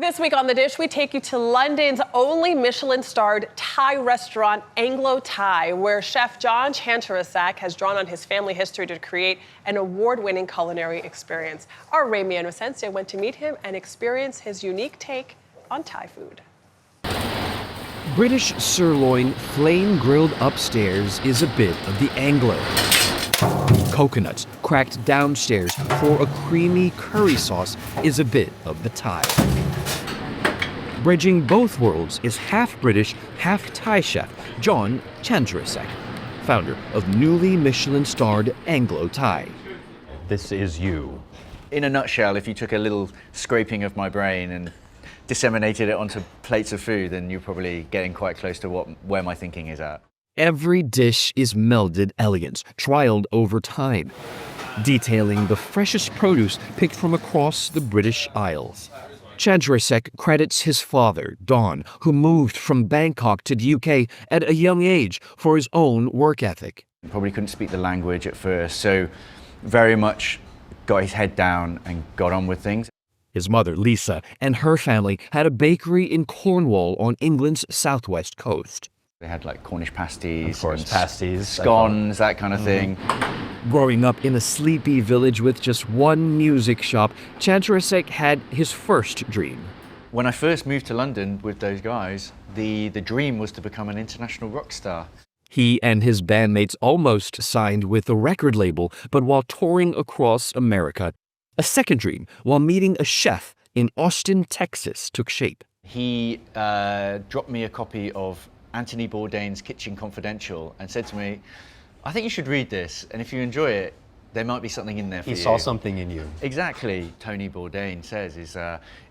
This week on The Dish, we take you to London's only Michelin-starred Thai restaurant, Anglo Thai, where chef John Chandrasak has drawn on his family history to create an award-winning culinary experience. Our Remy and Vicencio went to meet him and experience his unique take on Thai food. British sirloin flame-grilled upstairs is a bit of the Anglo. Coconuts cracked downstairs for a creamy curry sauce is a bit of the Thai. Bridging both worlds is half-British, half-Thai chef John Chandrasak, founder of newly Michelin-starred Anglo Thai. This is you. In a nutshell, if you took a little scraping of my brain and disseminated it onto plates of food, then you're probably getting quite close to where my thinking is at. Every dish is melded elegance, trialed over time, detailing the freshest produce picked from across the British Isles. Chandrasak credits his father, Don, who moved from Bangkok to the UK at a young age for his own work ethic. Probably couldn't speak the language at first, so very much got his head down and got on with things. His mother, Lisa, and her family had a bakery in Cornwall on England's southwest coast. They had like Cornish pasties, Of course, pasties, scones, that kind of thing. Growing up in a sleepy village with just one music shop, Chandrasak had his first dream. When I first moved to London with those guys, the dream was to become an international rock star. He and his bandmates almost signed with a record label, but while touring across America, a second dream while meeting a chef in Austin, Texas took shape. He dropped me a copy of Anthony Bourdain's Kitchen Confidential and said to me, I think you should read this, and if you enjoy it, there might be something in there for you. He saw something in you. Exactly. Tony Bourdain says is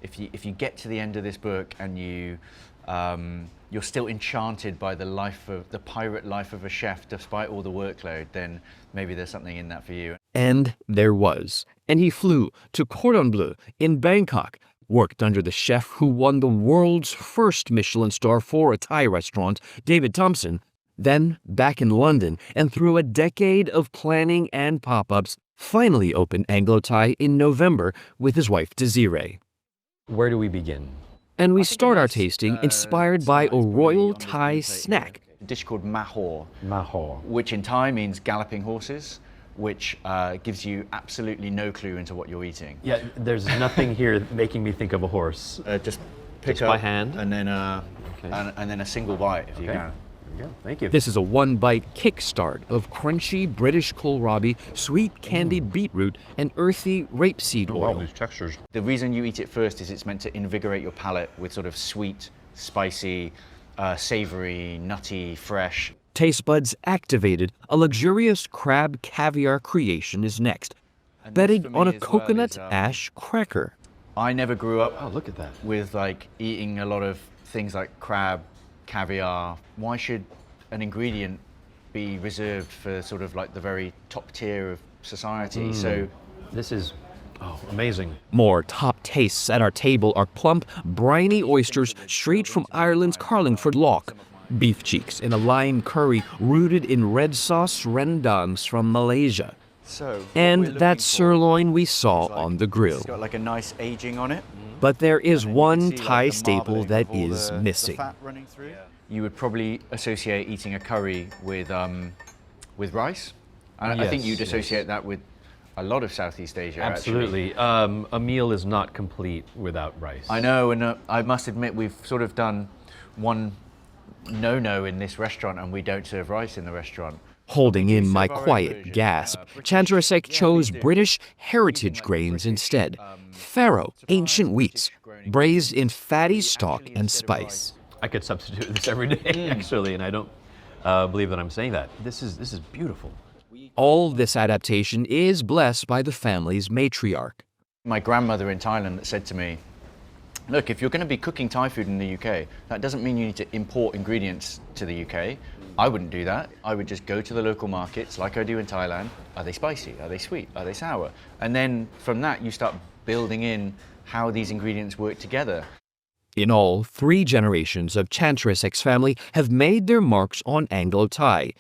if you get to the end of this book and you're still enchanted by the pirate life of a chef despite all the workload, then maybe there's something in that for you. And there was. And he flew to Cordon Bleu in Bangkok, worked under the chef who won the world's first Michelin star for a Thai restaurant, David Thompson, then back in London, and through a decade of planning and pop-ups, finally opened Anglo Thai in November with his wife Desiree. Where do we begin? And we start our tasting inspired by a royal Thai snack. A dish called mahor. Mahor. Which in Thai means galloping horses, which gives you absolutely no clue into what you're eating. Yeah, there's nothing here making me think of a horse. Just pick Just up by hand? and then Okay. and then a single bite if you can. There we go. Thank you. This is a one-bite kickstart of crunchy British kohlrabi, sweet candied beetroot, and earthy rapeseed all oil. these textures. The reason you eat it first is it's meant to invigorate your palate with sort of sweet, spicy, savory, nutty, fresh. Taste buds activated, a luxurious crab caviar creation is next, bedded on a coconut ash cracker. I never grew up Oh, look at that. with like eating a lot of things like crab, caviar. Why should an ingredient be reserved for sort of like the very top tier of society? So This is, amazing. More top tastes at our table are plump, briny oysters straight from Ireland's Carlingford Loch, beef cheeks in a lime curry rooted in red sauce rendans from Malaysia, and that sirloin we saw on the grill. It's got like a nice aging on it. But there is And one you can see, Thai like, the staple marbling that of all is the missing. fat running through. You would probably associate eating a curry with rice. And I think Yes, you'd associate that with a lot of Southeast Asia. Absolutely. A meal is not complete without rice. I know, and I must admit we've sort of done one no-no in this restaurant, and we don't serve rice in the restaurant. Holding in my quiet gasp, Chandrasak chose British heritage grains instead. Farro, ancient wheats, braised in fatty stock and spice. I could substitute this every day, actually, and I don't believe that I'm saying that. This is beautiful. All this adaptation is blessed by the family's matriarch. My grandmother in Thailand said to me, look, if you're going to be cooking Thai food in the UK, that doesn't mean you need to import ingredients to the UK. I wouldn't do that. I would just go to the local markets like I do in Thailand. Are they spicy? Are they sweet? Are they sour? And then from that, you start building in how these ingredients work together. In all, 3 generations of Chandrasak's family have made their marks on Anglo Thai.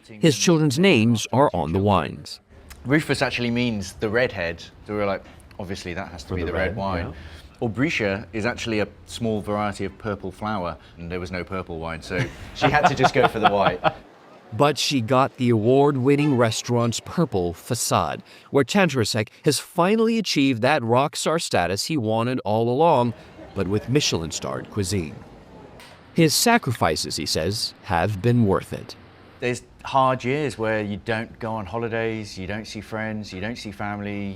His children's names are on the wines. Rufus actually means the redhead. So we were like, obviously that has to be the red wine. Aubricia is actually a small variety of purple flower, and there was no purple wine, so she had to just go for the white. But she got the award-winning restaurant's purple facade, where Chandrasek has finally achieved that rock star status he wanted all along, but with Michelin-starred cuisine. His sacrifices, he says, have been worth it. There's hard years where you don't go on holidays, you don't see friends, you don't see family,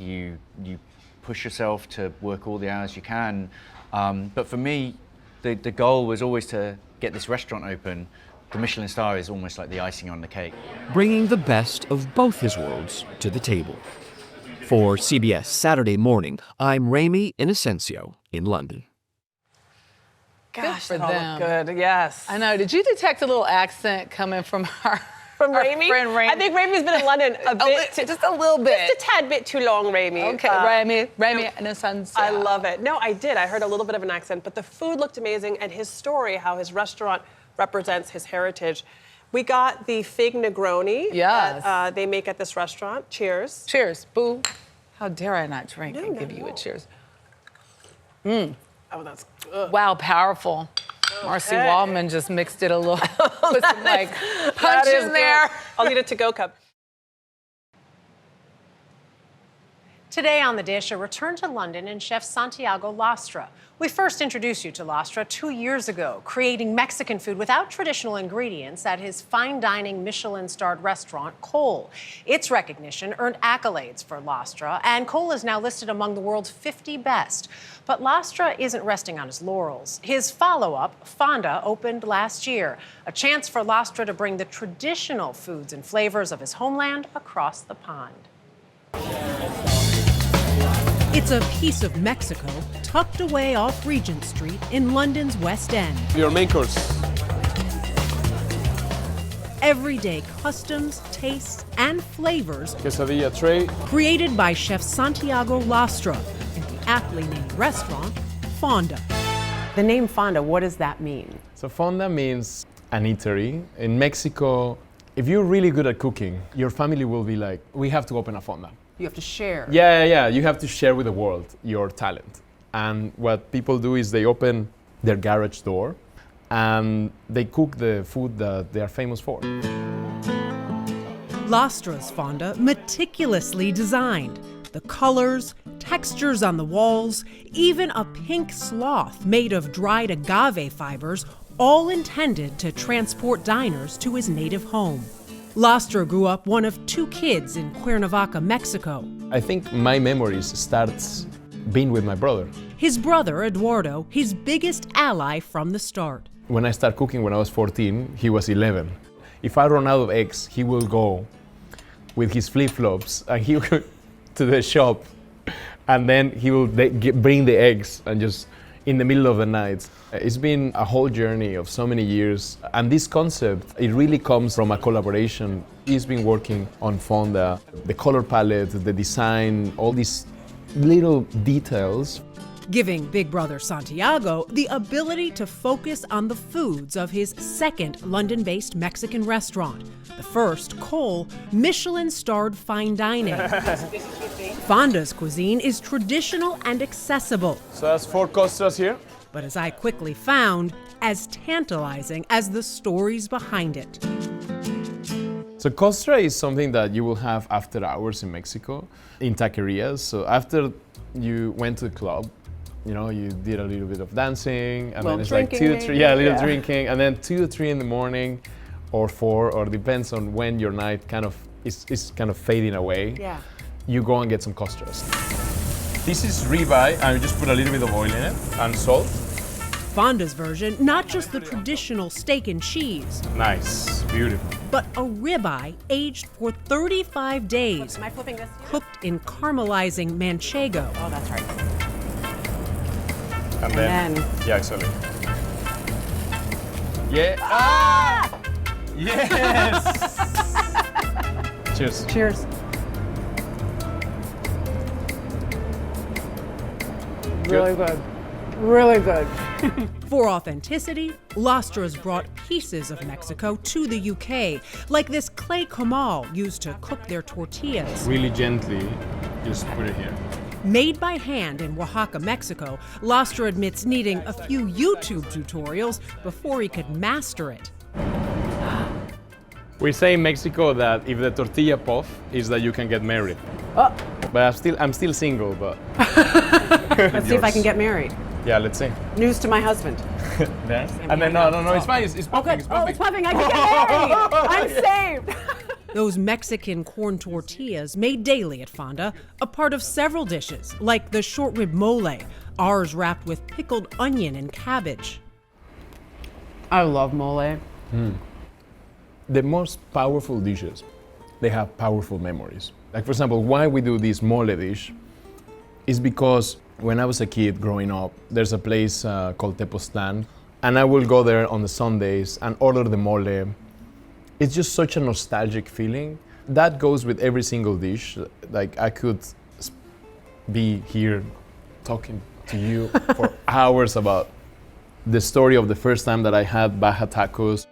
you push yourself to work all the hours you can. But for me, the goal was always to get this restaurant open. The Michelin star is almost like the icing on the cake. Bringing the best of both his worlds to the table. For CBS Saturday Morning, I'm Ramy Inocencio in London. Gosh, for that all them. looked good. Yes. I know. Did you detect a little accent coming from our Ramy? friend Ramy? I think Ramy's been in London a bit. just a little bit. Just a tad bit too long, Ramy. Okay, Ramy Inocencio. I love it. No, I did. I heard a little bit of an accent, but the food looked amazing, and his story, how his restaurant represents his heritage. We got the fig Negroni that they make at this restaurant. Cheers. Cheers. Boo. How dare I not drink and give you a cheers? Oh, that's good. Wow, powerful. Marcy Waldman just mixed it a little, put some like punch That is in there. good. I'll need a to-go cup. Today on The Dish, a return to London in chef Santiago Lastra. We first introduced you to Lastra 2 years ago, creating Mexican food without traditional ingredients at his fine dining Michelin-starred restaurant, Cole. Its recognition earned accolades for Lastra, and Cole is now listed among the world's 50 best. But Lastra isn't resting on his laurels. His follow-up, Fonda, opened last year, a chance for Lastra to bring the traditional foods and flavors of his homeland across the pond. It's a piece of Mexico tucked away off Regent Street in London's West End. Your main course. Everyday customs, tastes, and flavors Quesadilla tray. created by chef Santiago Lastra in the aptly named restaurant, Fonda. The name Fonda, what does that mean? So fonda means an eatery. In Mexico, if you're really good at cooking, your family will be like, we have to open a fonda. You have to share. Yeah. You have to share with the world your talent. And what people do is they open their garage door and they cook the food that they are famous for. Lastra's Fonda, meticulously designed. The colors, textures on the walls, even a pink sloth made of dried agave fibers, all intended to transport diners to his native home. Lastra grew up one of 2 kids in Cuernavaca, Mexico. I think my memories starts being with my brother. His brother, Eduardo, his biggest ally from the start. When I started cooking when I was 14, he was 11. If I run out of eggs, he will go with his flip-flops and he will to the shop, and then he will bring the eggs and just in the middle of the night. It's been a whole journey of so many years, and this concept, it really comes from a collaboration. He's been working on Fonda, the color palette, the design, all these little details. Giving Big Brother Santiago the ability to focus on the foods of his second London-based Mexican restaurant. The first, Cole, Michelin-starred fine dining. Fonda's cuisine is traditional and accessible, So that's 4 costras here. but as I quickly found, as tantalizing as the stories behind it. So costra is something that you will have after hours in Mexico, in taquerias. So after you went to the club, you did a little bit of dancing, and then it's like 2 or 3, a little drinking, and then 2 or 3 in the morning, or 4, or depends on when your night is kind of fading away. Yeah. You go and get some costras. This is ribeye, and you just put a little bit of oil in it and salt. Fonda's version, not just the traditional steak and cheese, Nice, beautiful. but a ribeye aged for 35 days, Am I flipping this? cooked in caramelizing manchego. Oh, that's right. And then- yeah, exactly. Yeah. Ah! Yes. Cheers. Cheers. Really good. Really good. For authenticity, Lastra's brought pieces of Mexico to the UK, like this clay comal used to cook their tortillas. Really gently, just put it here. Made by hand in Oaxaca, Mexico, Lastra admits needing a few YouTube tutorials before he could master it. We say in Mexico that if the tortilla puff is that you can get married. Oh. But I'm still single, but. Let's see if I can get married. Yeah, let's see. News to my husband. There. And then, no, it's fine, it's popping, Okay. it's popping. Oh, it's popping, I can get married! I'm saved! Those Mexican corn tortillas made daily at Fonda, a part of several dishes, like the short rib mole, ours wrapped with pickled onion and cabbage. I love mole. The most powerful dishes, they have powerful memories. Like, for example, why we do this mole dish is because when I was a kid growing up, there's a place called Tepoztlán, and I will go there on the Sundays and order the mole. It's just such a nostalgic feeling. That goes with every single dish. Like, I could be here talking to you for hours about the story of the first time that I had Baja tacos.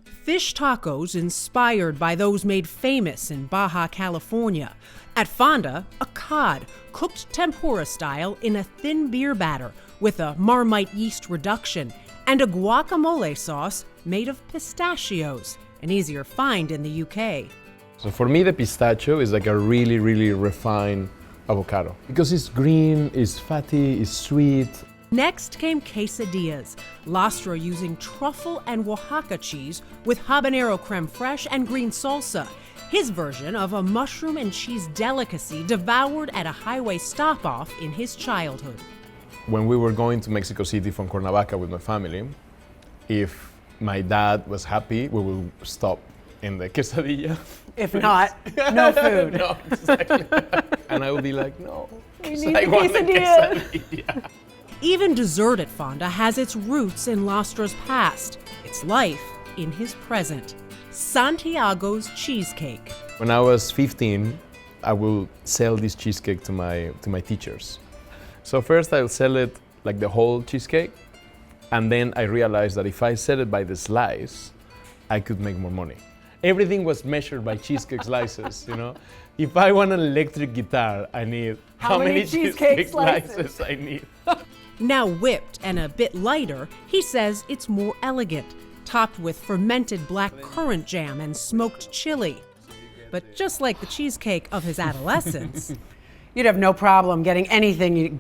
Fish tacos inspired by those made famous in Baja California. At Fonda, a cod, cooked tempura style in a thin beer batter with a Marmite yeast reduction, and a guacamole sauce made of pistachios, an easier find in the UK. So for me, the pistachio is like a really, really refined avocado because it's green, it's fatty, it's sweet. Next came quesadillas, Lastra using truffle and Oaxaca cheese with habanero creme fraiche and green salsa, his version of a mushroom and cheese delicacy devoured at a highway stop-off in his childhood. When we were going to Mexico City from Cuernavaca with my family, if my dad was happy, we will stop in the quesadilla. If not, no food. No, exactly. And I would be like, no, We need I the want the quesadilla. quesadilla. Even dessert at Fonda has its roots in Lastra's past, its life in his present. Santiago's cheesecake. When I was 15, I will sell this cheesecake to my teachers. So first I'll sell it like the whole cheesecake, and then I realized that if I sell it by the slice, I could make more money. Everything was measured by cheesecake slices, you know? If I want an electric guitar, I need how many cheesecake slices I need. Now whipped and a bit lighter, he says it's more elegant, topped with fermented black currant jam and smoked chili. But just like the cheesecake of his adolescence, You'd have no problem getting anything,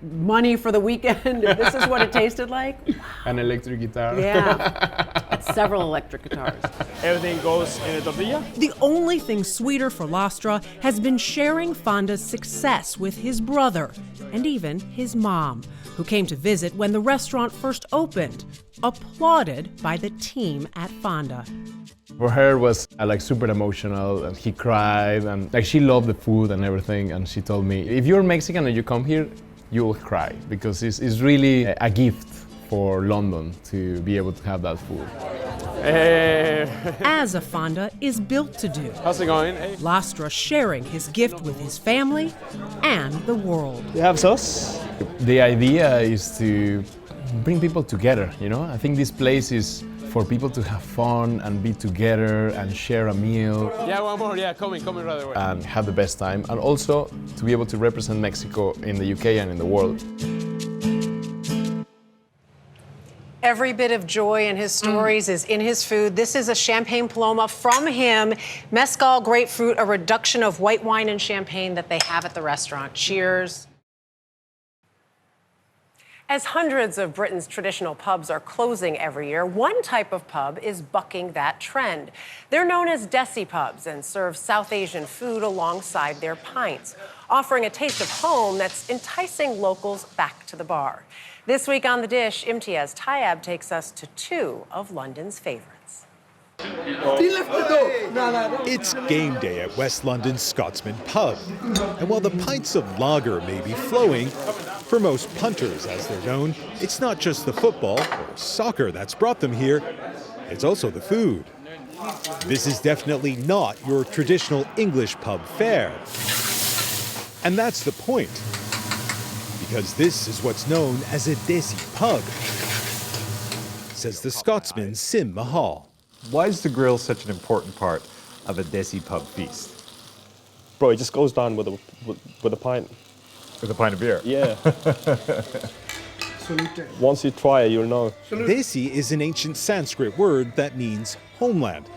money for the weekend, if this is what it tasted like. An electric guitar. Yeah, several electric guitars. Everything goes in a tortilla. the only thing sweeter for Lastra has been sharing Fonda's success with his brother and even his mom, who came to visit when the restaurant first opened, applauded by the team at Fonda. For her it was like super emotional, and he cried, and like she loved the food and everything, and she told me, if you're Mexican and you come here, you will cry, because it's really a gift for London to be able to have that food. As a Fonda is built to do. How's it going? Lastra sharing his gift with his family and the world. You have sauce? The idea is to bring people together, you know? I think this place is for people to have fun and be together and share a meal. Yeah, one more, yeah, coming right away. And have the best time, and also to be able to represent Mexico in the UK and in the world. Every bit of joy in his stories is in his food. This is a champagne paloma from him. Mezcal, grapefruit, a reduction of white wine and champagne that they have at the restaurant. Cheers. As hundreds of Britain's traditional pubs are closing every year, one type of pub is bucking that trend. They're known as desi pubs and serve South Asian food alongside their pints, offering a taste of home that's enticing locals back to the bar. This week on The Dish, Imtiaz Tayyab takes us to two of London's favorites. It's game day at West London's Scotsman pub. And while the pints of lager may be flowing, for most punters, as they're known, it's not just the football or soccer that's brought them here, it's also the food. This is definitely not your traditional English pub fare. And that's the point, because this is what's known as a desi pub, says the Scotsman Sim Mahal. Why is the grill such an important part of a desi pub feast? Bro, it just goes down with a pint. With a pint of beer. Yeah. Once you try it, you'll know. Desi is an ancient Sanskrit word that means homeland.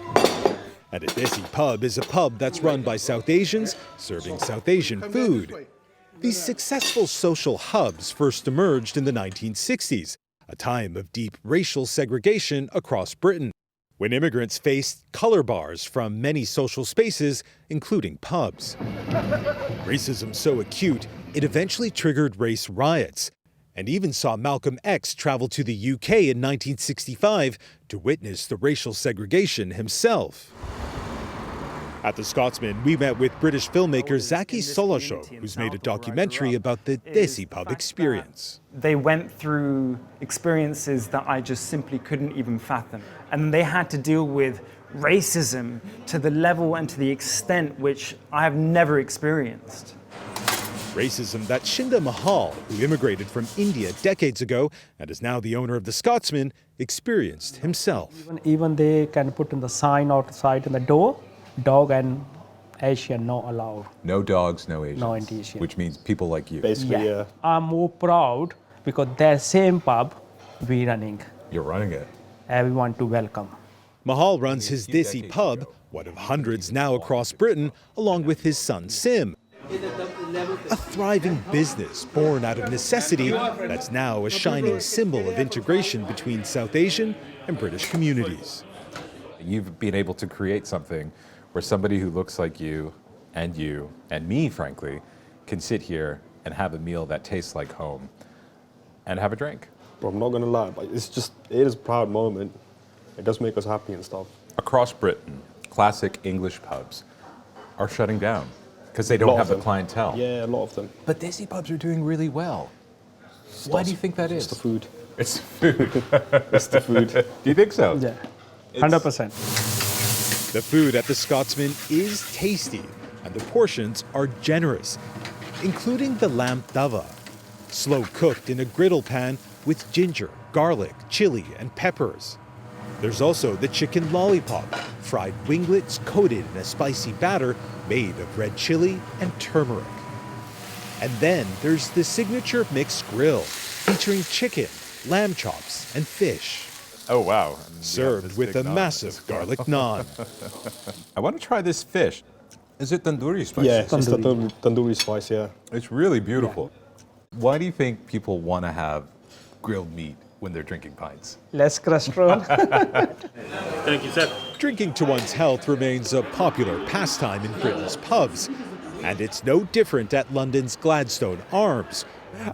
And a Desi pub is a pub that's run by South Asians serving South Asian food. These successful social hubs first emerged in the 1960s, a time of deep racial segregation across Britain, when immigrants faced color bars from many social spaces, including pubs. Racism so acute, it eventually triggered race riots, and even saw Malcolm X travel to the UK in 1965 to witness the racial segregation himself. At The Scotsman, we met with British filmmaker Akwasi Brenya-Mensa, who's made a documentary about the Desi pub experience. They went through experiences that I just simply couldn't even fathom. And they had to deal with racism to the level and to the extent which I have never experienced. Racism that Shinda Mahal, who immigrated from India decades ago and is now the owner of The Scotsman, experienced himself. Even they can put in the sign outside in the door, dog and Asian not allowed. No dogs, no Asians. No Asian. Which means people like you. Basically, yeah. I'm more proud because that same pub we running. You're running it. Everyone to welcome. Mahal runs his Desi pub, one of hundreds now across Britain, along with his son Sim. A thriving business born out of necessity that's now a shining symbol of integration between South Asian and British communities. You've been able to create something where somebody who looks like you, and me, frankly, can sit here and have a meal that tastes like home and have a drink. But I'm not gonna lie, but it is a proud moment. It does make us happy and stuff. Across Britain, classic English pubs are shutting down because they don't have the clientele. Yeah, a lot of them. But Desi pubs are doing really well. Why do you think that is? It's the food. It's the food. It's the food. Do you think so? Yeah, 100%. The food at The Scotsman is tasty, and the portions are generous, including the lamb tava, slow cooked in a griddle pan with ginger, garlic, chili, and peppers. There's also the chicken lollipop, fried winglets coated in a spicy batter made of red chili and turmeric. And then there's the signature mixed grill, featuring chicken, lamb chops, and fish. Oh, wow. Served with a massive garlic naan. I want to try this fish. Is it tandoori spice? Yeah, it's the tandoori spice, yeah. It's really beautiful. Yeah. Why do you think people want to have grilled meat when they're drinking pints? Less cholesterol. Thank you, sir. Drinking to one's health remains a popular pastime in Britain's pubs. And it's no different at London's Gladstone Arms.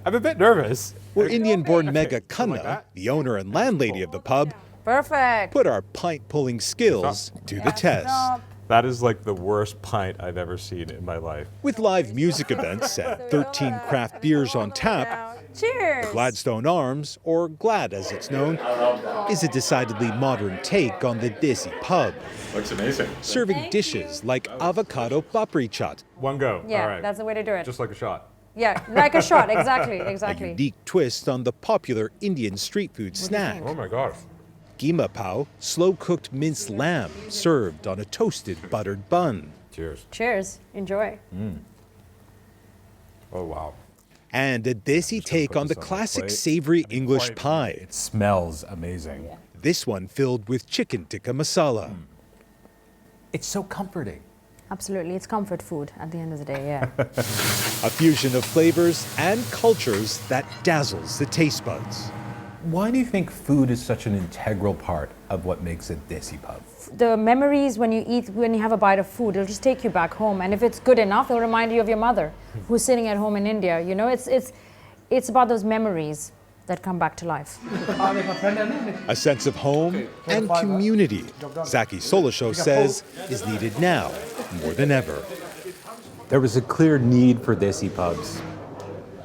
I'm a bit nervous. Where Indian-born Megha Khanna, the owner and landlady of the pub, Perfect. put our pint-pulling skills to the test. That is like the worst pint I've ever seen in my life. With live music events and 13 craft beers on tap, Cheers. the Gladstone Arms, or Glad as it's known, is a decidedly modern take on the Desi pub. Looks amazing. Serving dishes like avocado papri chaat. One go. Yeah, All right. that's the way to do it. Just like a shot. Yeah, like a shot, exactly, A exactly. unique twist on the popular Indian street food snack. Oh my gosh. Keema pao, slow-cooked minced lamb served on a toasted buttered bun. Cheers. Cheers. Enjoy. Oh, wow. And a Desi take on the classic savory English pie. It smells amazing. Yeah. This one filled with chicken tikka masala. It's so comforting. Absolutely, it's comfort food at the end of the day, yeah. A fusion of flavors and cultures that dazzles the taste buds. Why do you think food is such an integral part of what makes a Desi pub? The memories when you have a bite of food, it'll just take you back home. And if it's good enough, it'll remind you of your mother who's sitting at home in India. You know, it's about those memories that come back to life. A sense of home and community, Akwasi Brenya-Mensa says, is needed now more than ever. There was a clear need for Desi pubs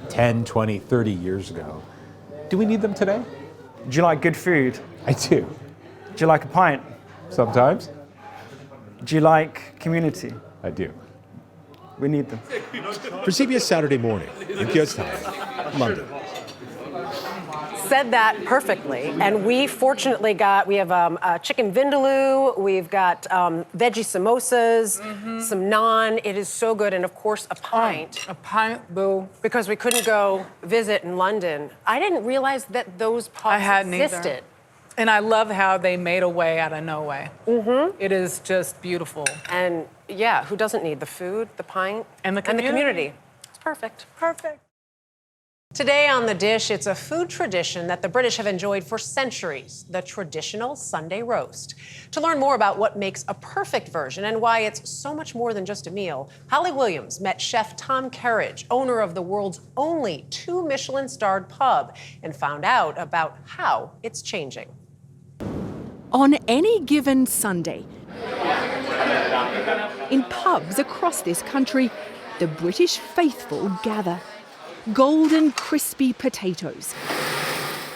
10, 20, 30 years ago. Do we need them today? Do you like good food? I do. Do you like a pint? Sometimes. Do you like community? I do. We need them. For CBS Saturday Morning, in Time, London. said that perfectly. And we fortunately we have chicken vindaloo, we've got veggie samosas, some naan. It is so good. And of course, a pint. A pint, boo. Because we couldn't go visit in London. I didn't realize that those pubs existed. And I love how they made a way out of no way. It is just beautiful. And yeah, who doesn't need the food, the pint, and the community? It's perfect. Perfect. Today on The Dish, it's a food tradition that the British have enjoyed for centuries, the traditional Sunday roast. To learn more about what makes a perfect version and why it's so much more than just a meal, Holly Williams met Chef Tom Kerridge, owner of the world's only 2 Michelin-starred pub, and found out about how it's changing. On any given Sunday, in pubs across this country, the British faithful gather. Golden crispy potatoes,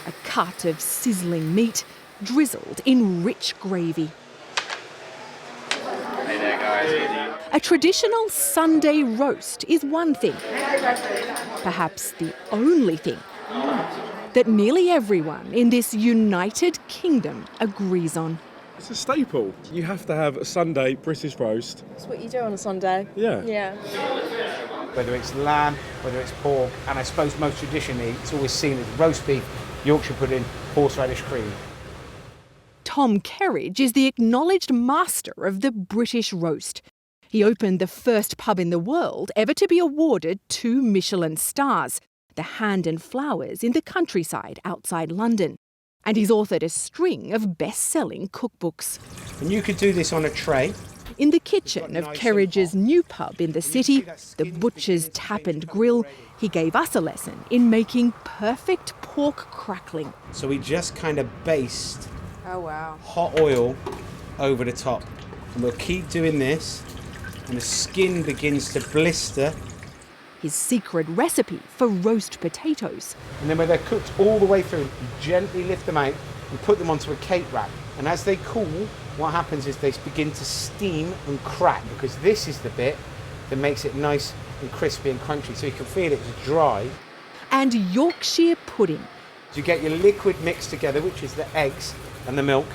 a cut of sizzling meat drizzled in rich gravy. Hey there, guys. A traditional Sunday roast is one thing, perhaps the only thing, that nearly everyone in this United Kingdom agrees on. It's a staple. You have to have a Sunday British roast. That's what you do on a Sunday. Yeah. Yeah. Whether it's lamb, whether it's pork, and I suppose most traditionally it's always seen as roast beef, Yorkshire pudding, horseradish cream. Tom Kerridge is the acknowledged master of the British roast. He opened the first pub in the world ever to be awarded 2 Michelin stars, the Hand and Flowers in the countryside outside London. And he's authored a string of best-selling cookbooks. And you could do this on a tray. In the kitchen of Kerridge's new pub in the city, the Butcher's Tap and Grill, he gave us a lesson in making perfect pork crackling. So we just kind of baste wow. hot oil over the top. And we'll keep doing this, and the skin begins to blister. His secret recipe for roast potatoes. And then when they're cooked all the way through, you gently lift them out and put them onto a cake wrap. And as they cool, what happens is they begin to steam and crack, because this is the bit that makes it nice and crispy and crunchy, so you can feel it's dry. And Yorkshire pudding. So you get your liquid mixed together, which is the eggs and the milk,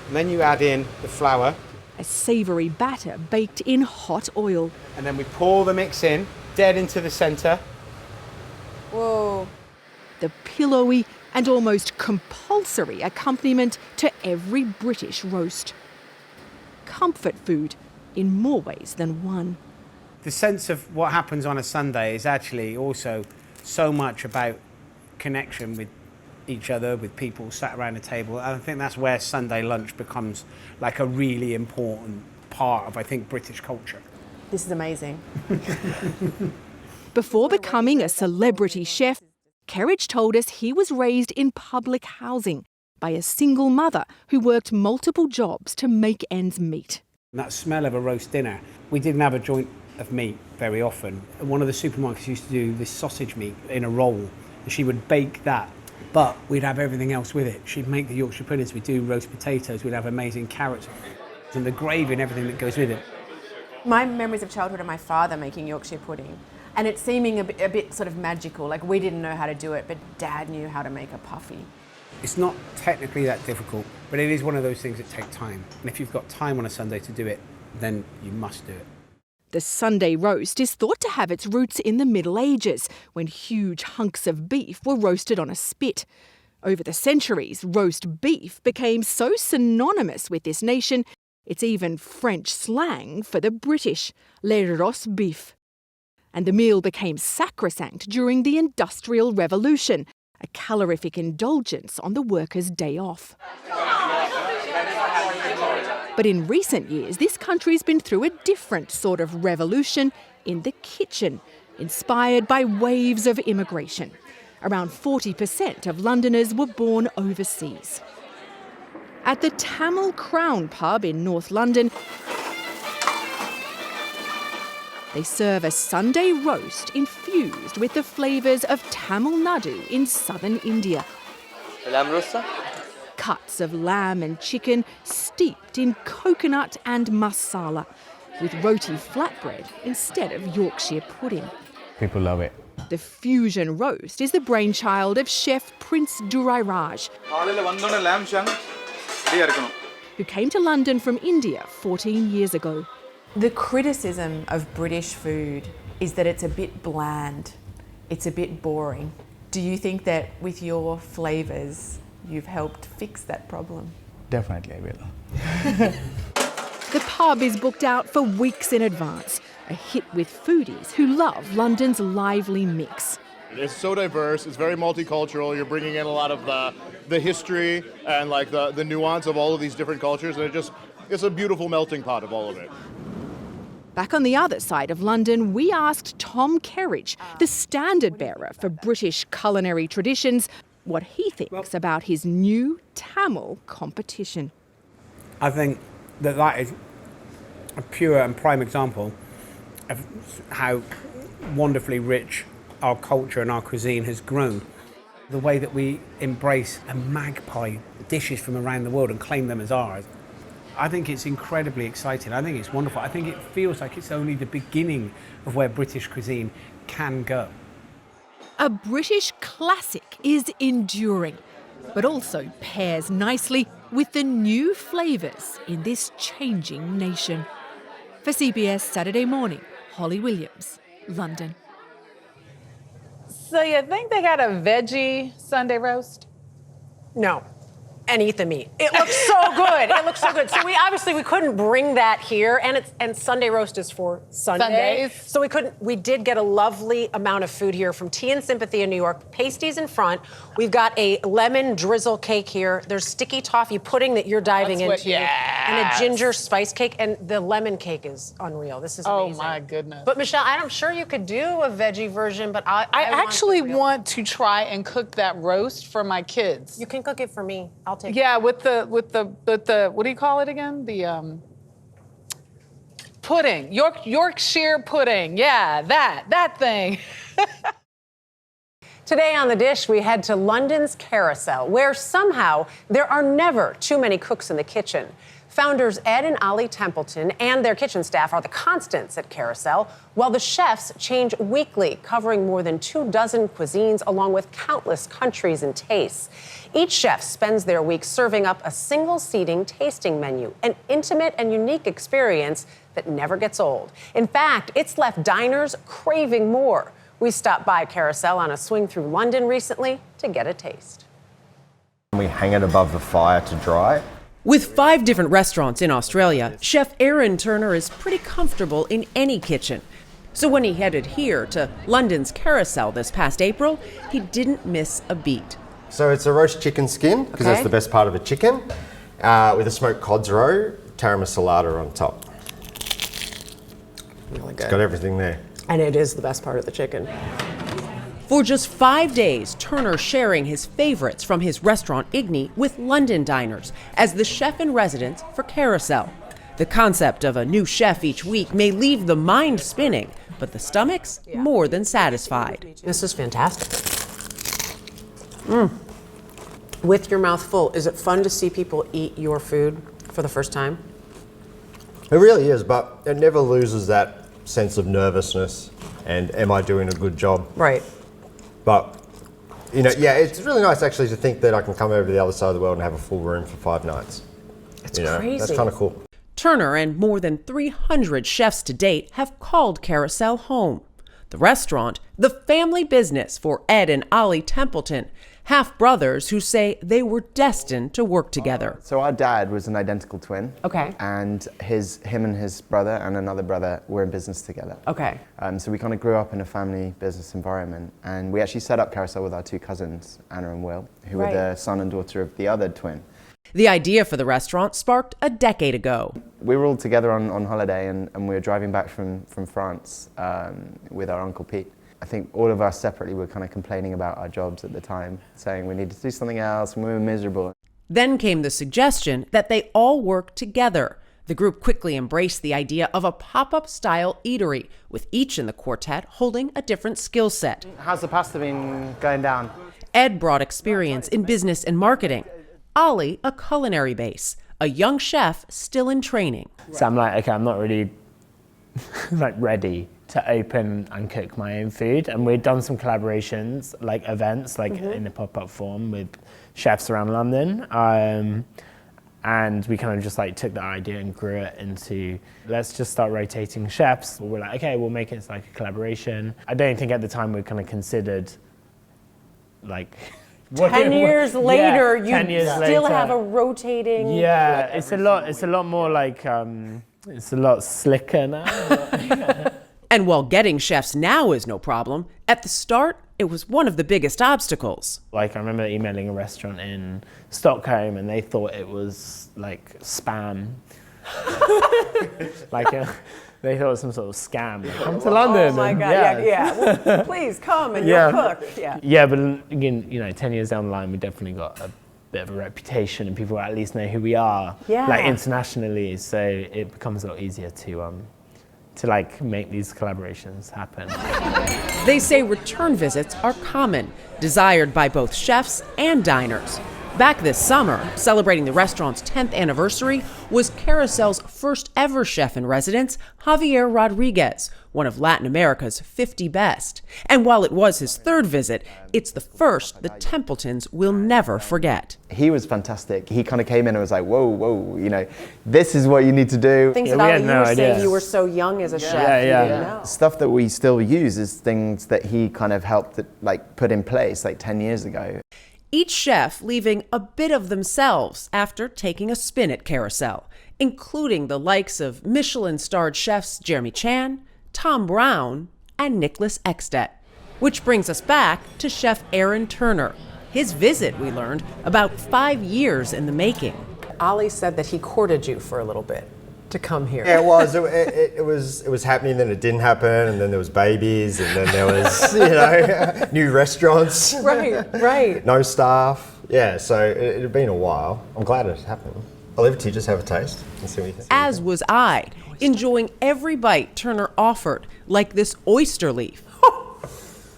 and then you add in the flour. A savoury batter baked in hot oil. And then we pour the mix in, dead into the centre. Whoa. The pillowy and almost compulsory accompaniment to every British roast. Comfort food in more ways than one. The sense of what happens on a Sunday is actually also so much about connection with each other, with people sat around a table. And I think that's where Sunday lunch becomes like a really important part of, I think, British culture. This is amazing. Before becoming a celebrity chef, Kerridge told us he was raised in public housing by a single mother who worked multiple jobs to make ends meet. That smell of a roast dinner. We didn't have a joint of meat very often. One of the supermarkets used to do this sausage meat in a roll, and she would bake that, but we'd have everything else with it. She'd make the Yorkshire puddings, we'd do roast potatoes, we'd have amazing carrots, and the gravy and everything that goes with it. My memories of childhood are my father making Yorkshire pudding, and it seeming a bit sort of magical, like we didn't know how to do it, but Dad knew how to make a puffy. It's not technically that difficult, but it is one of those things that take time. And if you've got time on a Sunday to do it, then you must do it. The Sunday roast is thought to have its roots in the Middle Ages, when huge hunks of beef were roasted on a spit. Over the centuries, roast beef became so synonymous with this nation, it's even French slang for the British, le roast beef. And the meal became sacrosanct during the Industrial Revolution, a calorific indulgence on the workers' day off. But in recent years, this country's been through a different sort of revolution in the kitchen, inspired by waves of immigration. Around 40% of Londoners were born overseas. At the Tamil Crown pub in North London, they serve a Sunday roast infused with the flavours of Tamil Nadu in southern India. Lamb rosta? Cuts of lamb and chicken steeped in coconut and masala, with roti flatbread instead of Yorkshire pudding. People love it. The fusion roast is the brainchild of chef Prince Durairaj, who came to London from India 14 years ago. The criticism of British food is that it's a bit bland, it's a bit boring. Do you think that with your flavours you've helped fix that problem? Definitely I will. The pub is booked out for weeks in advance, a hit with foodies who love London's lively mix. It's so diverse, it's very multicultural, you're bringing in a lot of the history and like the nuance of all of these different cultures, and it's a beautiful melting pot of all of it. Back on the other side of London, we asked Tom Kerridge, the standard bearer for British culinary traditions, what he thinks about his new Tamil competition. I think that is a pure and prime example of how wonderfully rich our culture and our cuisine has grown. The way that we embrace and magpie dishes from around the world and claim them as ours. I think it's incredibly exciting. I think it's wonderful. I think it feels like it's only the beginning of where British cuisine can go. A British classic is enduring, but also pairs nicely with the new flavours in this changing nation. For CBS Saturday Morning, Holly Williams, London. So you think they got a veggie Sunday roast? No. And eat the meat. It looks so good. It looks so good. So we couldn't bring that here, and Sunday roast is for Sunday. Sundays. So we did get a lovely amount of food here from Tea and Sympathy in New York. Pasties in front. We've got a lemon drizzle cake here. There's sticky toffee pudding that you're diving into, and a ginger spice cake, and the lemon cake is unreal. This is amazing. Oh my goodness. But Michelle, I'm sure you could do a veggie version, but I actually want to try and cook that roast for my kids. You can cook it for me. I'll take it. Yeah, with the what do you call it again? The pudding, Yorkshire pudding. Yeah, that thing. Today on The Dish, we head to London's Carousel, where somehow there are never too many cooks in the kitchen. Founders Ed and Ali Templeton and their kitchen staff are the constants at Carousel, while the chefs change weekly, covering more than 24 cuisines along with countless countries and tastes. Each chef spends their week serving up a single-seating tasting menu, an intimate and unique experience that never gets old. In fact, it's left diners craving more. We stopped by Carousel on a swing through London recently to get a taste. We hang it above the fire to dry. With 5 different restaurants in Australia, Chef Aaron Turner is pretty comfortable in any kitchen. So when he headed here to London's Carousel this past April, he didn't miss a beat. So it's a roast chicken skin, because that's the best part of a chicken, with a smoked cod's roe, taramasalada on top. Really good. It's got everything there. And it is the best part of the chicken. For just 5 days, Turner sharing his favorites from his restaurant Igni with London diners as the chef in residence for Carousel. The concept of a new chef each week may leave the mind spinning, but the stomach's more than satisfied. This is fantastic. With your mouth full, is it fun to see people eat your food for the first time? It really is, but it never loses that sense of nervousness and am I doing a good job? Right. But, it's really nice actually to think that I can come over to the other side of the world and have a full room for 5 nights. It's crazy. That's kind of cool. Turner and more than 300 chefs to date have called Carousel home. The restaurant, the family business for Ed and Ali Templeton, half-brothers who say they were destined to work together. So our dad was an identical twin. Okay. And him and his brother and another brother were in business together. Okay. So we kind of grew up in a family business environment, and we actually set up Carousel with our 2 cousins, Anna and Will, who were the son and daughter of the other twin. The idea for the restaurant sparked a decade ago. We were all together on holiday, and we were driving back from France with our Uncle Pete. I think all of us separately were kind of complaining about our jobs at the time, saying we needed to do something else, and we were miserable. Then came the suggestion that they all work together. The group quickly embraced the idea of a pop-up style eatery, with each in the quartet holding a different skill set. How's the pasta been going down? Ed brought experience in business and marketing. Ali, a culinary base, a young chef still in training. So I'm like, okay, I'm not really ready to open and cook my own food. And we'd done some collaborations, like events, like in a pop-up form with chefs around London. And we kind of just like took that idea and grew it into, let's just start rotating chefs. We're like, okay, we'll make it like a collaboration. I don't think at the time we kind of considered like 10 years later, you 10 years still later. have a rotating. Yeah, it's a lot more like, it's a lot slicker now. And while getting chefs now is no problem, at the start, it was one of the biggest obstacles. Like I remember emailing a restaurant in Stockholm and they thought it was like spam. They thought it was some sort of scam. Like, come to London. Oh my God, yeah. Well, please come and you'll cook. Yeah, but again, 10 years down the line, we definitely got a bit of a reputation and people at least know who we are, like internationally. So it becomes a lot easier to like make these collaborations happen. They say return visits are common, desired by both chefs and diners. Back this summer, celebrating the restaurant's 10th anniversary, was Carousel's first ever chef in residence, Javier Rodriguez, one of Latin America's 50 best. And while it was his third visit, it's the first the Templetons will never forget. He was fantastic. He kind of came in and was like, whoa, this is what you need to do. Things that Ali, you were saying you were so young as a chef, you didn't know. Stuff that we still use is things that he kind of helped put in place 10 years ago. Each chef leaving a bit of themselves after taking a spin at Carousel, including the likes of Michelin-starred chefs Jeremy Chan, Tom Brown, and Nicholas Ekstedt. Which brings us back to Chef Aaron Turner. His visit, we learned, about 5 years in the making. Ali said that he courted you for a little bit to come here. Yeah, it was. It was happening, then it didn't happen, and then there was babies, and then there was, new restaurants. Right. No staff. Yeah, so it had been a while. I'm glad it happened. I'll leave it to you, just have a taste and see what you think. As was I, enjoying every bite Turner offered, like this oyster leaf.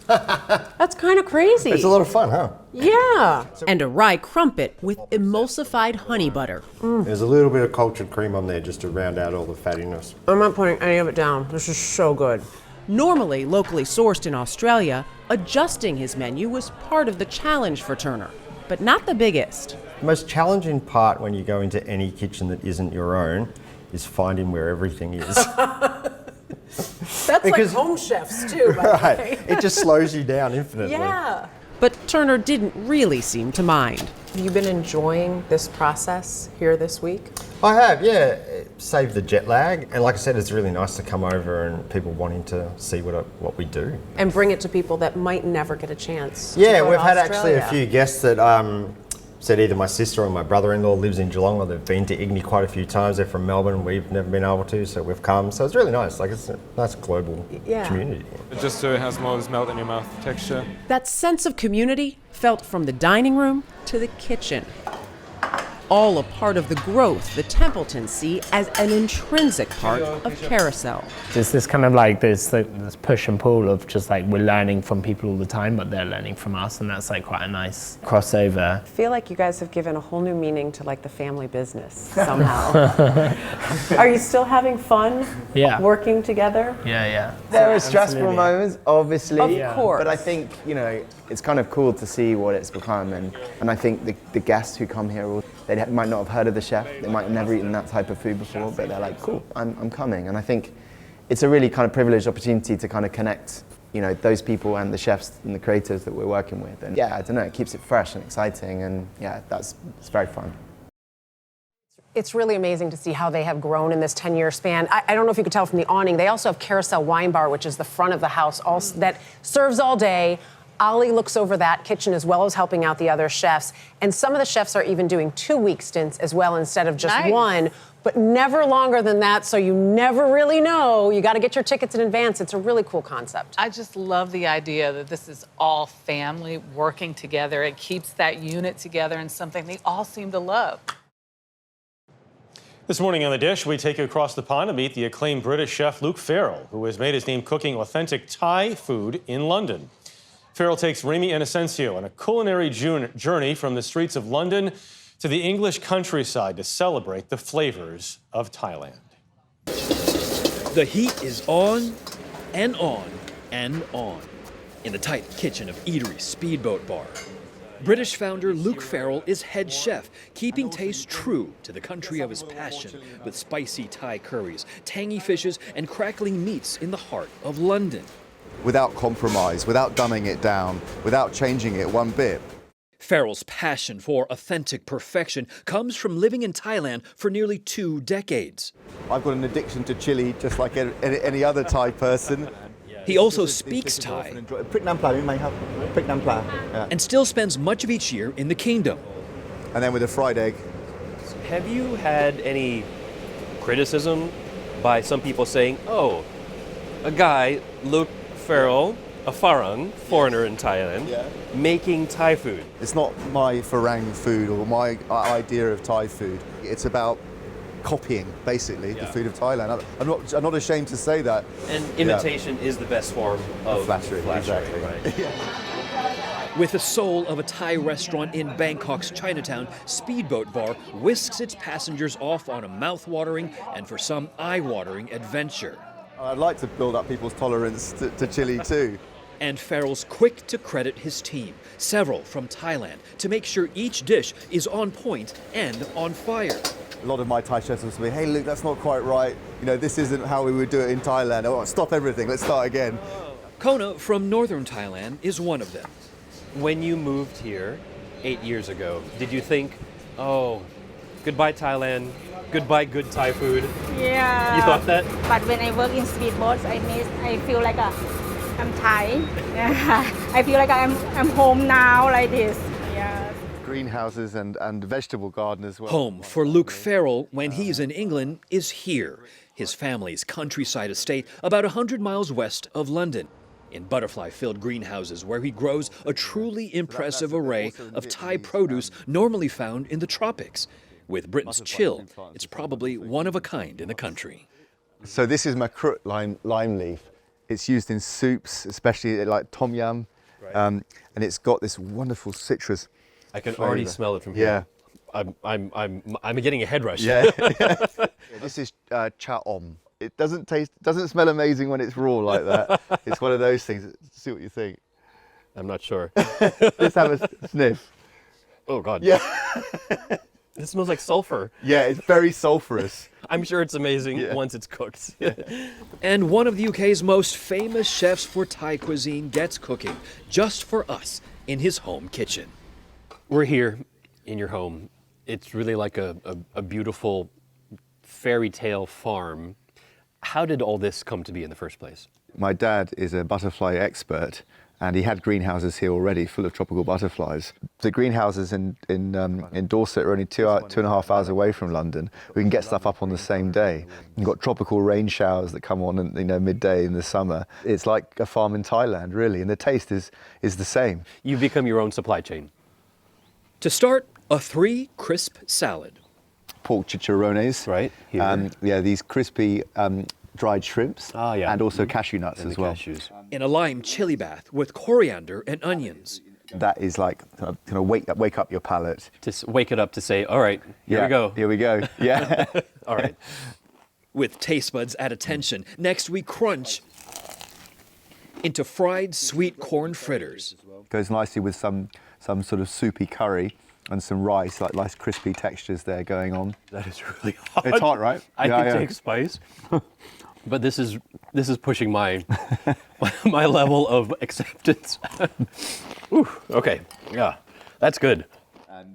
That's kind of crazy. It's a lot of fun, huh? Yeah. And a rye crumpet with emulsified honey butter. There's a little bit of cultured cream on there just to round out all the fattiness. I'm not putting any of it down. This is so good. Normally locally sourced in Australia, adjusting his menu was part of the challenge for Turner, but not the biggest. The most challenging part when you go into any kitchen that isn't your own is finding where everything is. That's like home chefs too, by the way. It just slows you down infinitely. Yeah. But Turner didn't really seem to mind. Have you been enjoying this process here this week? I have, yeah. Save the jet lag. And like I said, it's really nice to come over and people wanting to see what we do. And bring it to people that might never get a chance. Yeah, to go we've to had Australia. actually a few guests that said either my sister or my brother-in-law lives in Geelong, or they've been to Igny quite a few times. They're from Melbourne, we've never been able to, so we've come. So it's really nice, it's a nice global community. Just so it has more of this melt in your mouth texture. That sense of community felt from the dining room to the kitchen. All a part of the growth the Templetons see as an intrinsic part of Carousel. There's this kind of this push and pull of just we're learning from people all the time, but they're learning from us, and that's quite a nice crossover. I feel like you guys have given a whole new meaning to the family business somehow. Are you still having fun working together? Yeah. There are stressful moments, obviously. Of course. But I think, it's kind of cool to see what it's become. And I think the guests who come here, they might not have heard of the chef. They might have never eaten that type of food before, but they're like, cool, I'm coming. And I think it's a really kind of privileged opportunity to kind of connect, those people and the chefs and the creators that we're working with. And I don't know, it keeps it fresh and exciting. And it's very fun. It's really amazing to see how they have grown in this 10-year span. I don't know if you could tell from the awning, they also have Carousel Wine Bar, which is the front of the house, that serves all day. Ali looks over that kitchen as well as helping out the other chefs. And some of the chefs are even doing 2-week stints as well instead of just one, but never longer than that, so you never really know. You got to get your tickets in advance. It's a really cool concept. I just love the idea that this is all family working together. It keeps that unit together and something they all seem to love. This morning on The Dish, we take you across the pond to meet the acclaimed British chef Luke Farrell, who has made his name cooking authentic Thai food in London. Farrell takes Remy and Asensio on a culinary journey from the streets of London to the English countryside to celebrate the flavors of Thailand. The heat is on and on and on in the tight kitchen of Eatery Speedboat Bar. British founder Luke Farrell is head chef, keeping taste true to the country of his passion with spicy Thai curries, tangy fishes, and crackling meats in the heart of London. Without compromise, without dumbing it down, without changing it one bit. Farrell's passion for authentic perfection comes from living in Thailand for nearly 2 decades. I've got an addiction to chili just like any other Thai person. He also speaks Thai and still spends much of each year in the kingdom. And then with a fried egg. Have you had any criticism by some people saying, oh, a guy, Luke Farrell, a foreigner in Thailand, making Thai food? It's not my Farang food or my idea of Thai food. It's about copying, basically, the food of Thailand. I'm not ashamed to say that. And imitation is the best form of flattery. Exactly. Right? With the soul of a Thai restaurant in Bangkok's Chinatown, Speedboat Bar whisks its passengers off on a mouth-watering and for some eye-watering adventure. I'd like to build up people's tolerance to chili too. And Farrell's quick to credit his team, several from Thailand, to make sure each dish is on point and on fire. A lot of my Thai chefs will say, hey Luke, that's not quite right. You know, this isn't how we would do it in Thailand. Oh, stop everything, let's start again. Kona from northern Thailand is one of them. When you moved here 8 years ago, did you think, oh, goodbye Thailand, goodbye good Thai food? Yeah. You thought that? But when I work in speedboats, I feel like I'm Thai. I feel like I'm home now, like this. Yeah. Greenhouses and vegetable garden as well. Home for Luke Farrell when he's in England is here, his family's countryside estate about 100 miles west of London, in butterfly-filled greenhouses where he grows a truly impressive array of Thai produce normally found in the tropics. With Britain's chill, it's probably one of a kind in the country. So this is makrut lime leaf. It's used in soups, especially like tom yum, and it's got this wonderful citrus. I can flavor. already smell it from here. Yeah. I'm getting a head rush. Yeah. This is cha om. It doesn't smell amazing when it's raw like that. It's one of those things. See what you think. I'm not sure. Let's have a sniff. Oh God. Yeah. It smells like sulfur. Yeah, it's very sulfurous. I'm sure it's amazing once it's cooked. And one of the UK's most famous chefs for Thai cuisine gets cooking just for us in his home kitchen. We're here in your home. It's really like a beautiful fairy tale farm. How did all this come to be in the first place? My dad is a butterfly expert, and he had greenhouses here already full of tropical butterflies. The greenhouses in Dorset are only 2.5 hours away from London. We can get stuff up on the same day. You've got tropical rain showers that come on midday in the summer. It's like a farm in Thailand, really, and the taste is the same. You've become your own supply chain. To start, a 3 crisp salad. Pork chicharrones. Right. Here. These crispy dried shrimps. And also cashew nuts as well. Cashews. In a lime chili bath with coriander and onions. That is like kind of wake up your palate. Just wake it up to say, all right, here we go. Here we go. Yeah. All right. With taste buds at attention, next we crunch into fried sweet corn fritters. Goes nicely with some sort of soupy curry and some rice, like nice crispy textures there going on. That is really hot. It's hot, right? I can take spice, but this is pushing my my level of acceptance. Ooh, okay, yeah, that's good.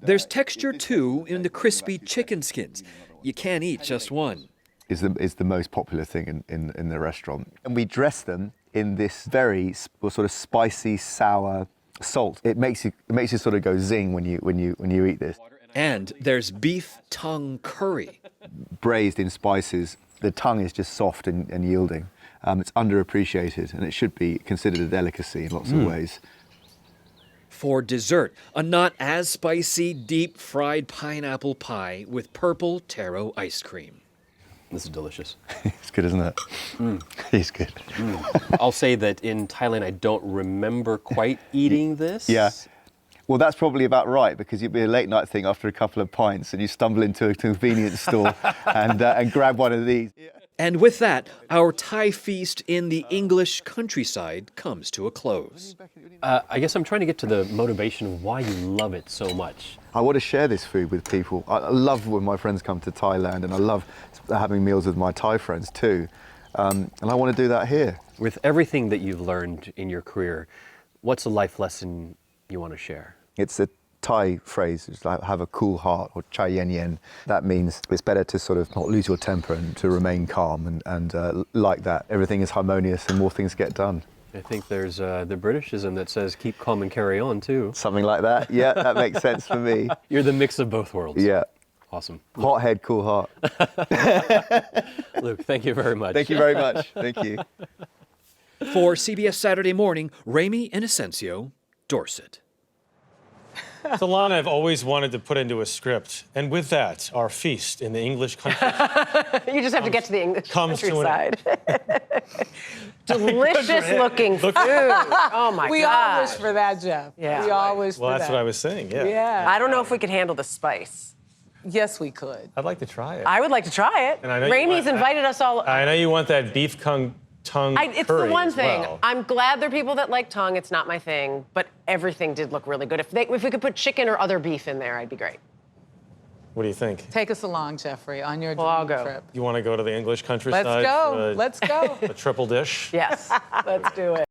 There's texture too in the crispy chicken skins. You can't eat just one. Is the most popular thing in the restaurant, and we dress them in this very sort of spicy, sour salt. It makes you sort of go zing when you eat this. And there's beef tongue curry. Braised in spices, the tongue is just soft and yielding. It's underappreciated, and it should be considered a delicacy in lots of ways. For dessert, a not as spicy deep fried pineapple pie with purple taro ice cream. This is delicious. It's good, isn't it? It's good. I'll say that in Thailand, I don't remember quite eating this. Yeah. Well, that's probably about right, because it'd be a late night thing after a couple of pints and you stumble into a convenience store and grab one of these. And with that, our Thai feast in the English countryside comes to a close. I guess I'm trying to get to the motivation of why you love it so much. I want to share this food with people. I love when my friends come to Thailand, and I love having meals with my Thai friends too. And I want to do that here. With everything that you've learned in your career, what's a life lesson you want to share? It's a Thai phrase, it's like have a cool heart, or chai yen yen. That means it's better to sort of not lose your temper and to remain calm, and like that, everything is harmonious and more things get done. I think there's the Britishism that says keep calm and carry on too. Something like that, yeah, that makes sense for me. You're the mix of both worlds. Yeah. Awesome. Hot head, cool heart. Luke, thank you very much. Thank you very much. Thank you. For CBS Saturday Morning, Remy Inocencio, Dorset. It's a line I've always wanted to put into a script. And with that, our feast in the English countryside. You just have to get to the English countryside. Delicious Delicious-looking food. Oh, my God. We all wish for that, Jeff. Yeah. We all wish for that. Well, that's what I was saying, yeah. Yeah. I don't know if we could handle the spice. Yes, we could. I'd like to try it. I would like to try it. And I know Ramey's invited us all. I know you want that beef tongue It's curry the one as thing. well. I'm glad there are people that like tongue. It's not my thing, but everything did look really good. If we could put chicken or other beef in there, I'd be great. What do you think? Take us along, Jeffrey, on your I'll dream go. trip. You want to go to the English countryside? Let's go. for Let's go. a triple dish? Yes, let's do it.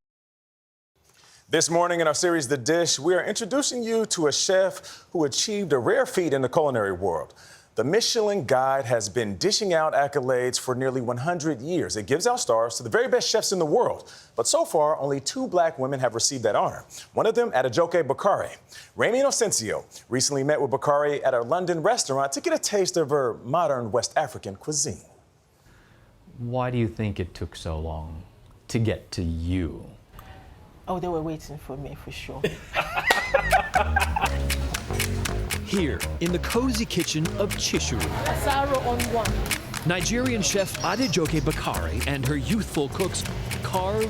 This morning in our series, The Dish, we are introducing you to a chef who achieved a rare feat in the culinary world. The Michelin Guide has been dishing out accolades for nearly 100 years. It gives out stars to the very best chefs in the world. But so far, only 2 black women have received that honor. One of them, Adejoké Bakare. Remy Inocencio recently met with Bakare at a London restaurant to get a taste of her modern West African cuisine. Why do you think it took so long to get to you? Oh, they were waiting for me, for sure. Here, in the cozy kitchen of Chishuru, Asaro on one. Nigerian chef Adejoké Bakare and her youthful cooks carve,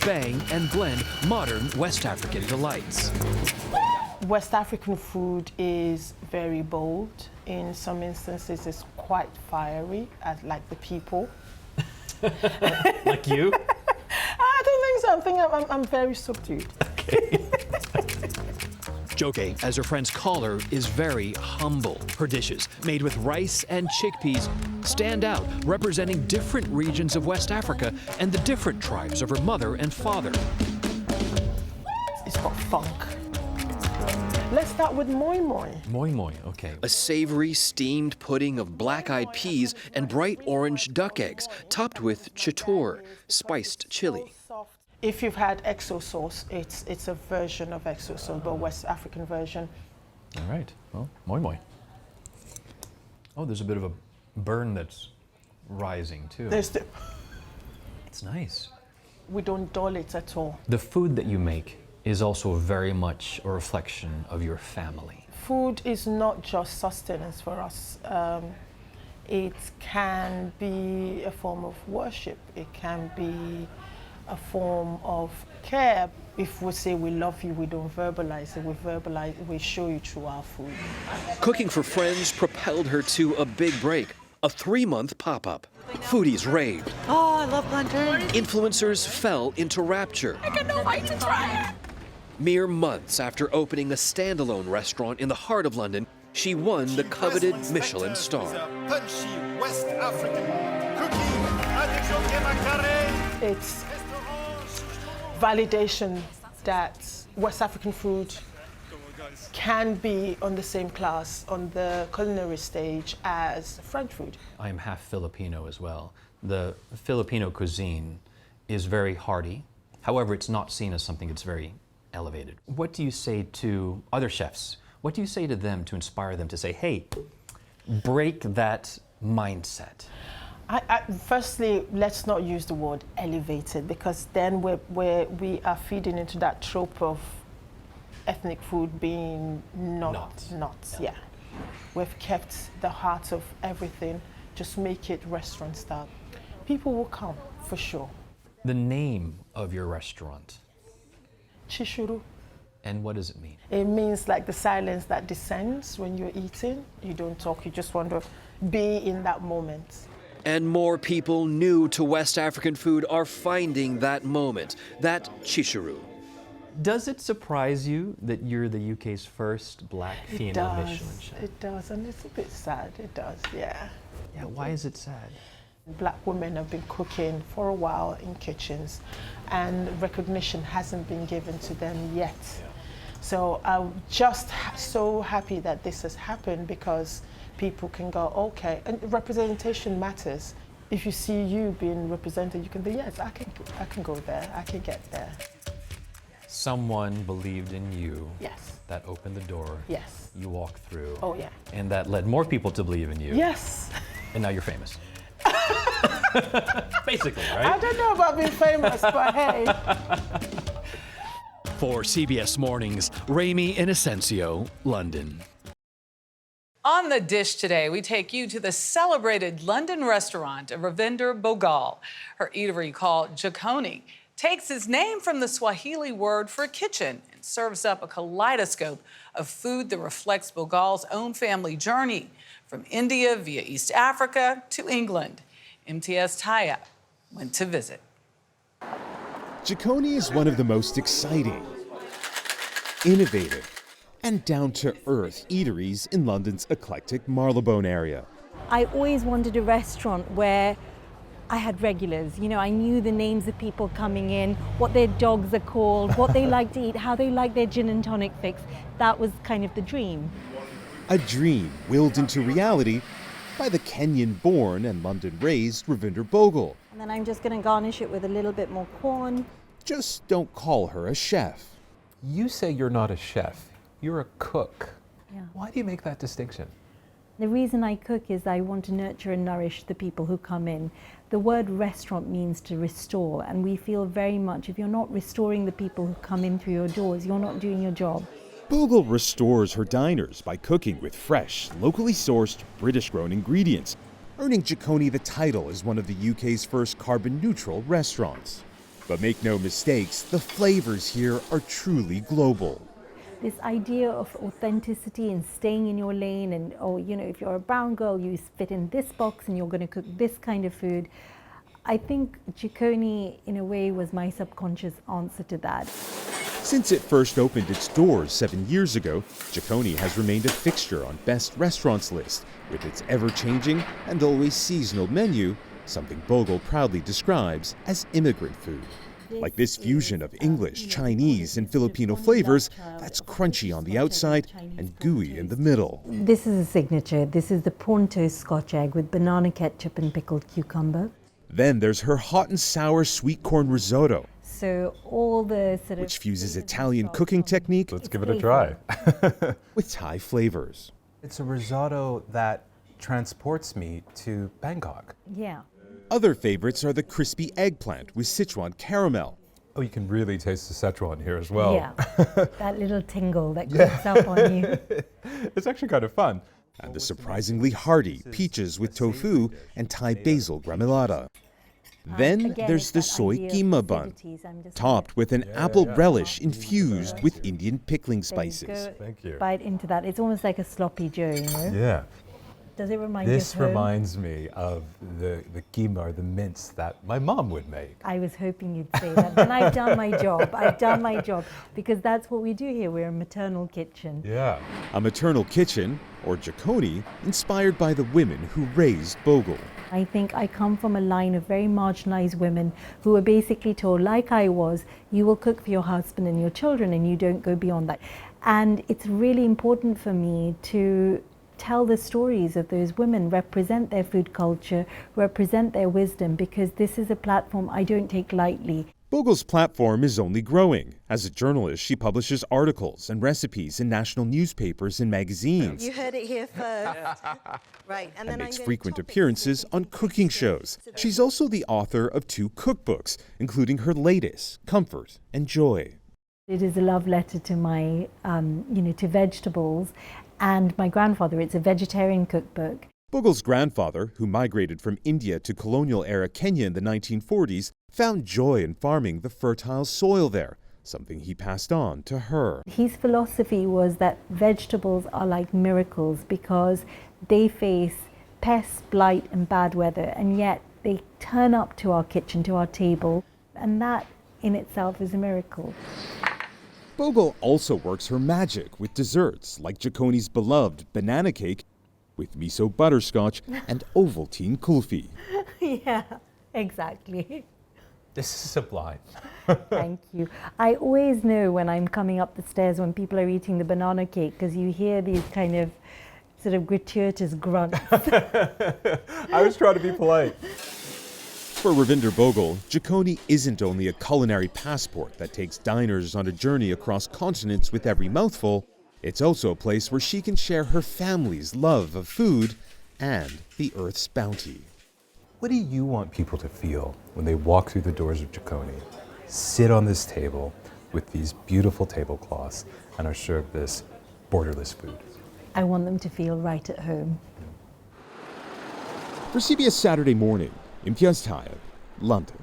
bang, and blend modern West African delights. West African food is very bold. In some instances, it's quite fiery, like the people. Like you? I don't think so. I think I'm very subdued. Joke, as her friends call her, is very humble. Her dishes, made with rice and chickpeas, stand out, representing different regions of West Africa and the different tribes of her mother and father. It's got funk. Let's start with moi moi. Moi moi, okay. A savory steamed pudding of black-eyed peas and bright orange duck eggs, topped with chitour, spiced chili. If you've had exo sauce, it's a version of exo sauce, but a West African version. All right, well, moi moi. Oh, there's a bit of a burn that's rising too. It's nice. We don't dull it at all. The food that you make is also very much a reflection of your family. Food is not just sustenance for us. It can be a form of worship. It can be a form of care. If we say we love you, we don't verbalize it. We verbalize it, we show you through our food. Cooking for friends propelled her to a big break, a 3-month pop-up. Foodies raved. Oh, I love plantain. Influencers fell into rapture. I cannot wait to try it. Mere months after opening a standalone restaurant in the heart of London, she won the coveted Michelin star. Punchy West African cooking. Adejoké Bakare. It's validation that West African food can be on the same class on the culinary stage as French food. I am half Filipino as well. The Filipino cuisine is very hearty. However, it's not seen as something that's very elevated. What do you say to other chefs? What do you say to them to inspire them to say, hey, break that mindset? Firstly, let's not use the word elevated, because then we are feeding into that trope of ethnic food being not. Yeah. We've kept the heart of everything, just make it restaurant style. People will come, for sure. The name of your restaurant? Chishuru. And what does it mean? It means like the silence that descends when you're eating. You don't talk, you just want to be in that moment. And more people new to West African food are finding that moment, that chishiru. Does it surprise you that you're the UK's first black female Michelin chef? It does, and it's a bit sad. It does, yeah. Yeah, why is it sad? Black women have been cooking for a while in kitchens, and recognition hasn't been given to them yet. So I'm just so happy that this has happened, because people can go, okay, and representation matters. If you see you being represented, you can be, yes, I can go there, I can get there. Someone believed in you. Yes. That opened the door. Yes. You walked through. Oh, yeah. And that led more people to believe in you. Yes. And now you're famous. Basically, right? I don't know about being famous, but hey. For CBS Mornings, Remy Inocencio, London. On the dish today, we take you to the celebrated London restaurant of Ravinder Bhogal. Her eatery, called Jikoni, takes its name from the Swahili word for kitchen and serves up a kaleidoscope of food that reflects Bhogal's own family journey from India via East Africa to England. MTS Taya went to visit. Jikoni is one of the most exciting, innovative, and down-to-earth eateries in London's eclectic Marylebone area. I always wanted a restaurant where I had regulars. You know, I knew the names of people coming in, what their dogs are called, what they like to eat, how they like their gin and tonic fix. That was kind of the dream. A dream willed into reality by the Kenyan-born and London-raised Ravinder Bhogal. And then I'm just going to garnish it with a little bit more corn. Just don't call her a chef. You say you're not a chef, you're a cook. Yeah. Why do you make that distinction? The reason I cook is I want to nurture and nourish the people who come in. The word restaurant means to restore, and we feel very much if you're not restoring the people who come in through your doors, you're not doing your job. Bhogal restores her diners by cooking with fresh, locally sourced, British-grown ingredients, earning Jikoni the title as one of the UK's first carbon-neutral restaurants. But make no mistakes, the flavors here are truly global. This idea of authenticity and staying in your lane, and oh, you know, if you're a brown girl, you fit in this box and you're going to cook this kind of food. I think Jikoni, in a way, was my subconscious answer to that. Since it first opened its doors 7 years ago, Jikoni has remained a fixture on best restaurants list, with its ever-changing and always seasonal menu, something Bhogal proudly describes as immigrant food. Like this fusion of English, Chinese, and Filipino flavors that's crunchy on the outside and gooey in the middle. This is a signature. This is the prawn toast Scotch egg with banana ketchup and pickled cucumber. Then there's her hot and sour sweet corn risotto, So all the sort of which fuses Italian cooking technique. Let's give it a try. With Thai flavors. It's a risotto that transports me to Bangkok. Yeah. Other favorites are the crispy eggplant with Sichuan caramel. Oh, you can really taste the Sichuan here as well. Yeah, that little tingle that creeps up on you. It's actually kind of fun. And the surprisingly hearty peaches with tofu and Thai basil gremolata. Then Again, there's the it's that soy idea of keema bun, facilities. I'm just topped with an apple relish infused with Indian pickling spices. Go Thank you. Bite into that. It's almost like a sloppy Joe, you know? Yeah. Does it remind you of This home? reminds me of the keema or the mince that my mom would make. I was hoping you'd say that. And I've done my job. I've done my job. Because that's what we do here. We're a maternal kitchen. Yeah. A maternal kitchen, or Jikoni, inspired by the women who raised Bhogal. I think I come from a line of very marginalized women who were basically told, like I was, you will cook for your husband and your children and you don't go beyond that. And it's really important for me to tell the stories of those women, represent their food culture, represent their wisdom, because this is a platform I don't take lightly. Bhogal's platform is only growing. As a journalist, she publishes articles and recipes in national newspapers and magazines. You heard it here first. Right, And makes frequent appearances on cooking shows. She's also the author of 2 cookbooks, including her latest, Comfort and Joy. It is a love letter to my, to vegetables, and my grandfather. It's a vegetarian cookbook. Bhogal's grandfather, who migrated from India to colonial-era Kenya in the 1940s, found joy in farming the fertile soil there, something he passed on to her. His philosophy was that vegetables are like miracles because they face pests, blight and bad weather, and yet they turn up to our kitchen, to our table, and that in itself is a miracle. Bogle also works her magic with desserts like Jaconi's beloved banana cake with miso butterscotch and Ovaltine kulfi. Yeah, exactly. This is sublime. Thank you. I always know when I'm coming up the stairs when people are eating the banana cake, because you hear these kind of sort of gratuitous grunts. I was trying to be polite. For Ravinder Bogle, Jaconi isn't only a culinary passport that takes diners on a journey across continents with every mouthful, it's also a place where she can share her family's love of food and the earth's bounty. What do you want people to feel when they walk through the doors of Jaconi, sit on this table with these beautiful tablecloths, and are served this borderless food? I want them to feel right at home. For CBS Saturday Morning, Imtiaz Tayeb, London.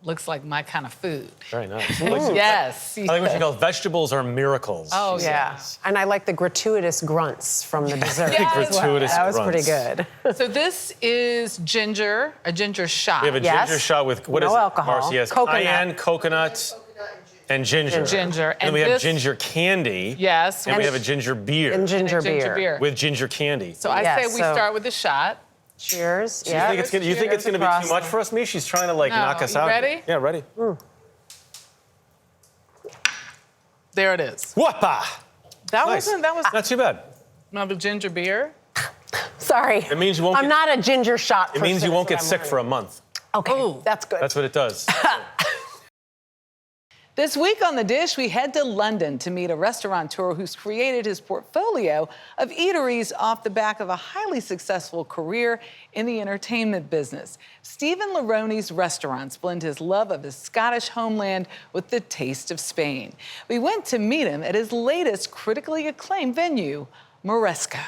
Looks like my kind of food. Very nice. Yes. I like what she calls vegetables are miracles. Oh, yeah. And I like the gratuitous grunts from the dessert. Gratuitous That was grunts. pretty good. So this is ginger, a ginger shot. We have a ginger shot with, what is No it, alcohol. Marcy? Yes, Coconut. cayenne, coconut, and ginger. Ginger. And then we have ginger candy. Yes. And we have a ginger beer. And ginger beer. With ginger candy. So I say we start with the shot. Cheers. Do you think it's gonna be too much for us, Mi? She's trying to knock us out. Ready? Yeah, ready. There it is. Whoppa! That Nice. wasn't. That was Not too bad. not the ginger beer. Sorry. It means you won't. I'm not a ginger shot It person. means you won't get is what sick I'm for a month. Okay, that's good. That's what it does. This week on The Dish, we head to London to meet a restaurateur who's created his portfolio of eateries off the back of a highly successful career in the entertainment business. Stephen Laroni's restaurants blend his love of his Scottish homeland with the taste of Spain. We went to meet him at his latest critically acclaimed venue, Moresco.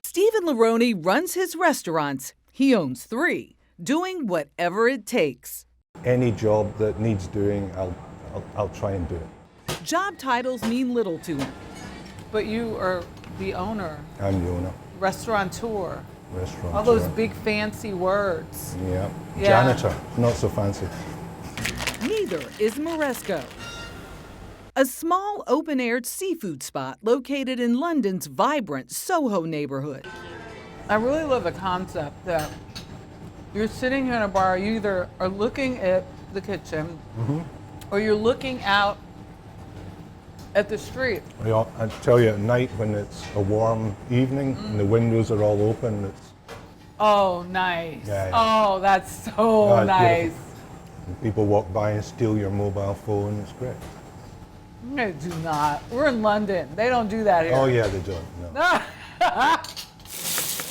Stephen Laroni runs his restaurants. He owns 3, doing whatever it takes. Any job that needs doing, I'll try and do it. Job titles mean little to him. But you are the owner, I'm the owner, restaurateur. restaurant. All those big fancy words. Yeah. Yeah. Janitor, not so fancy. Neither is Moresco, a small open-air seafood spot located in London's vibrant Soho neighborhood. I really love the concept that you're sitting here in a bar, you either are looking at the kitchen or you're looking out at the street. Yeah, I tell you, at night when it's a warm evening and the windows are all open, it's Oh, nice. Yeah, yeah. Oh, that's so it's nice. beautiful. And people walk by and steal your mobile phone. It's great. They do not. We're in London. They don't do that here. Oh yeah, they don't. No.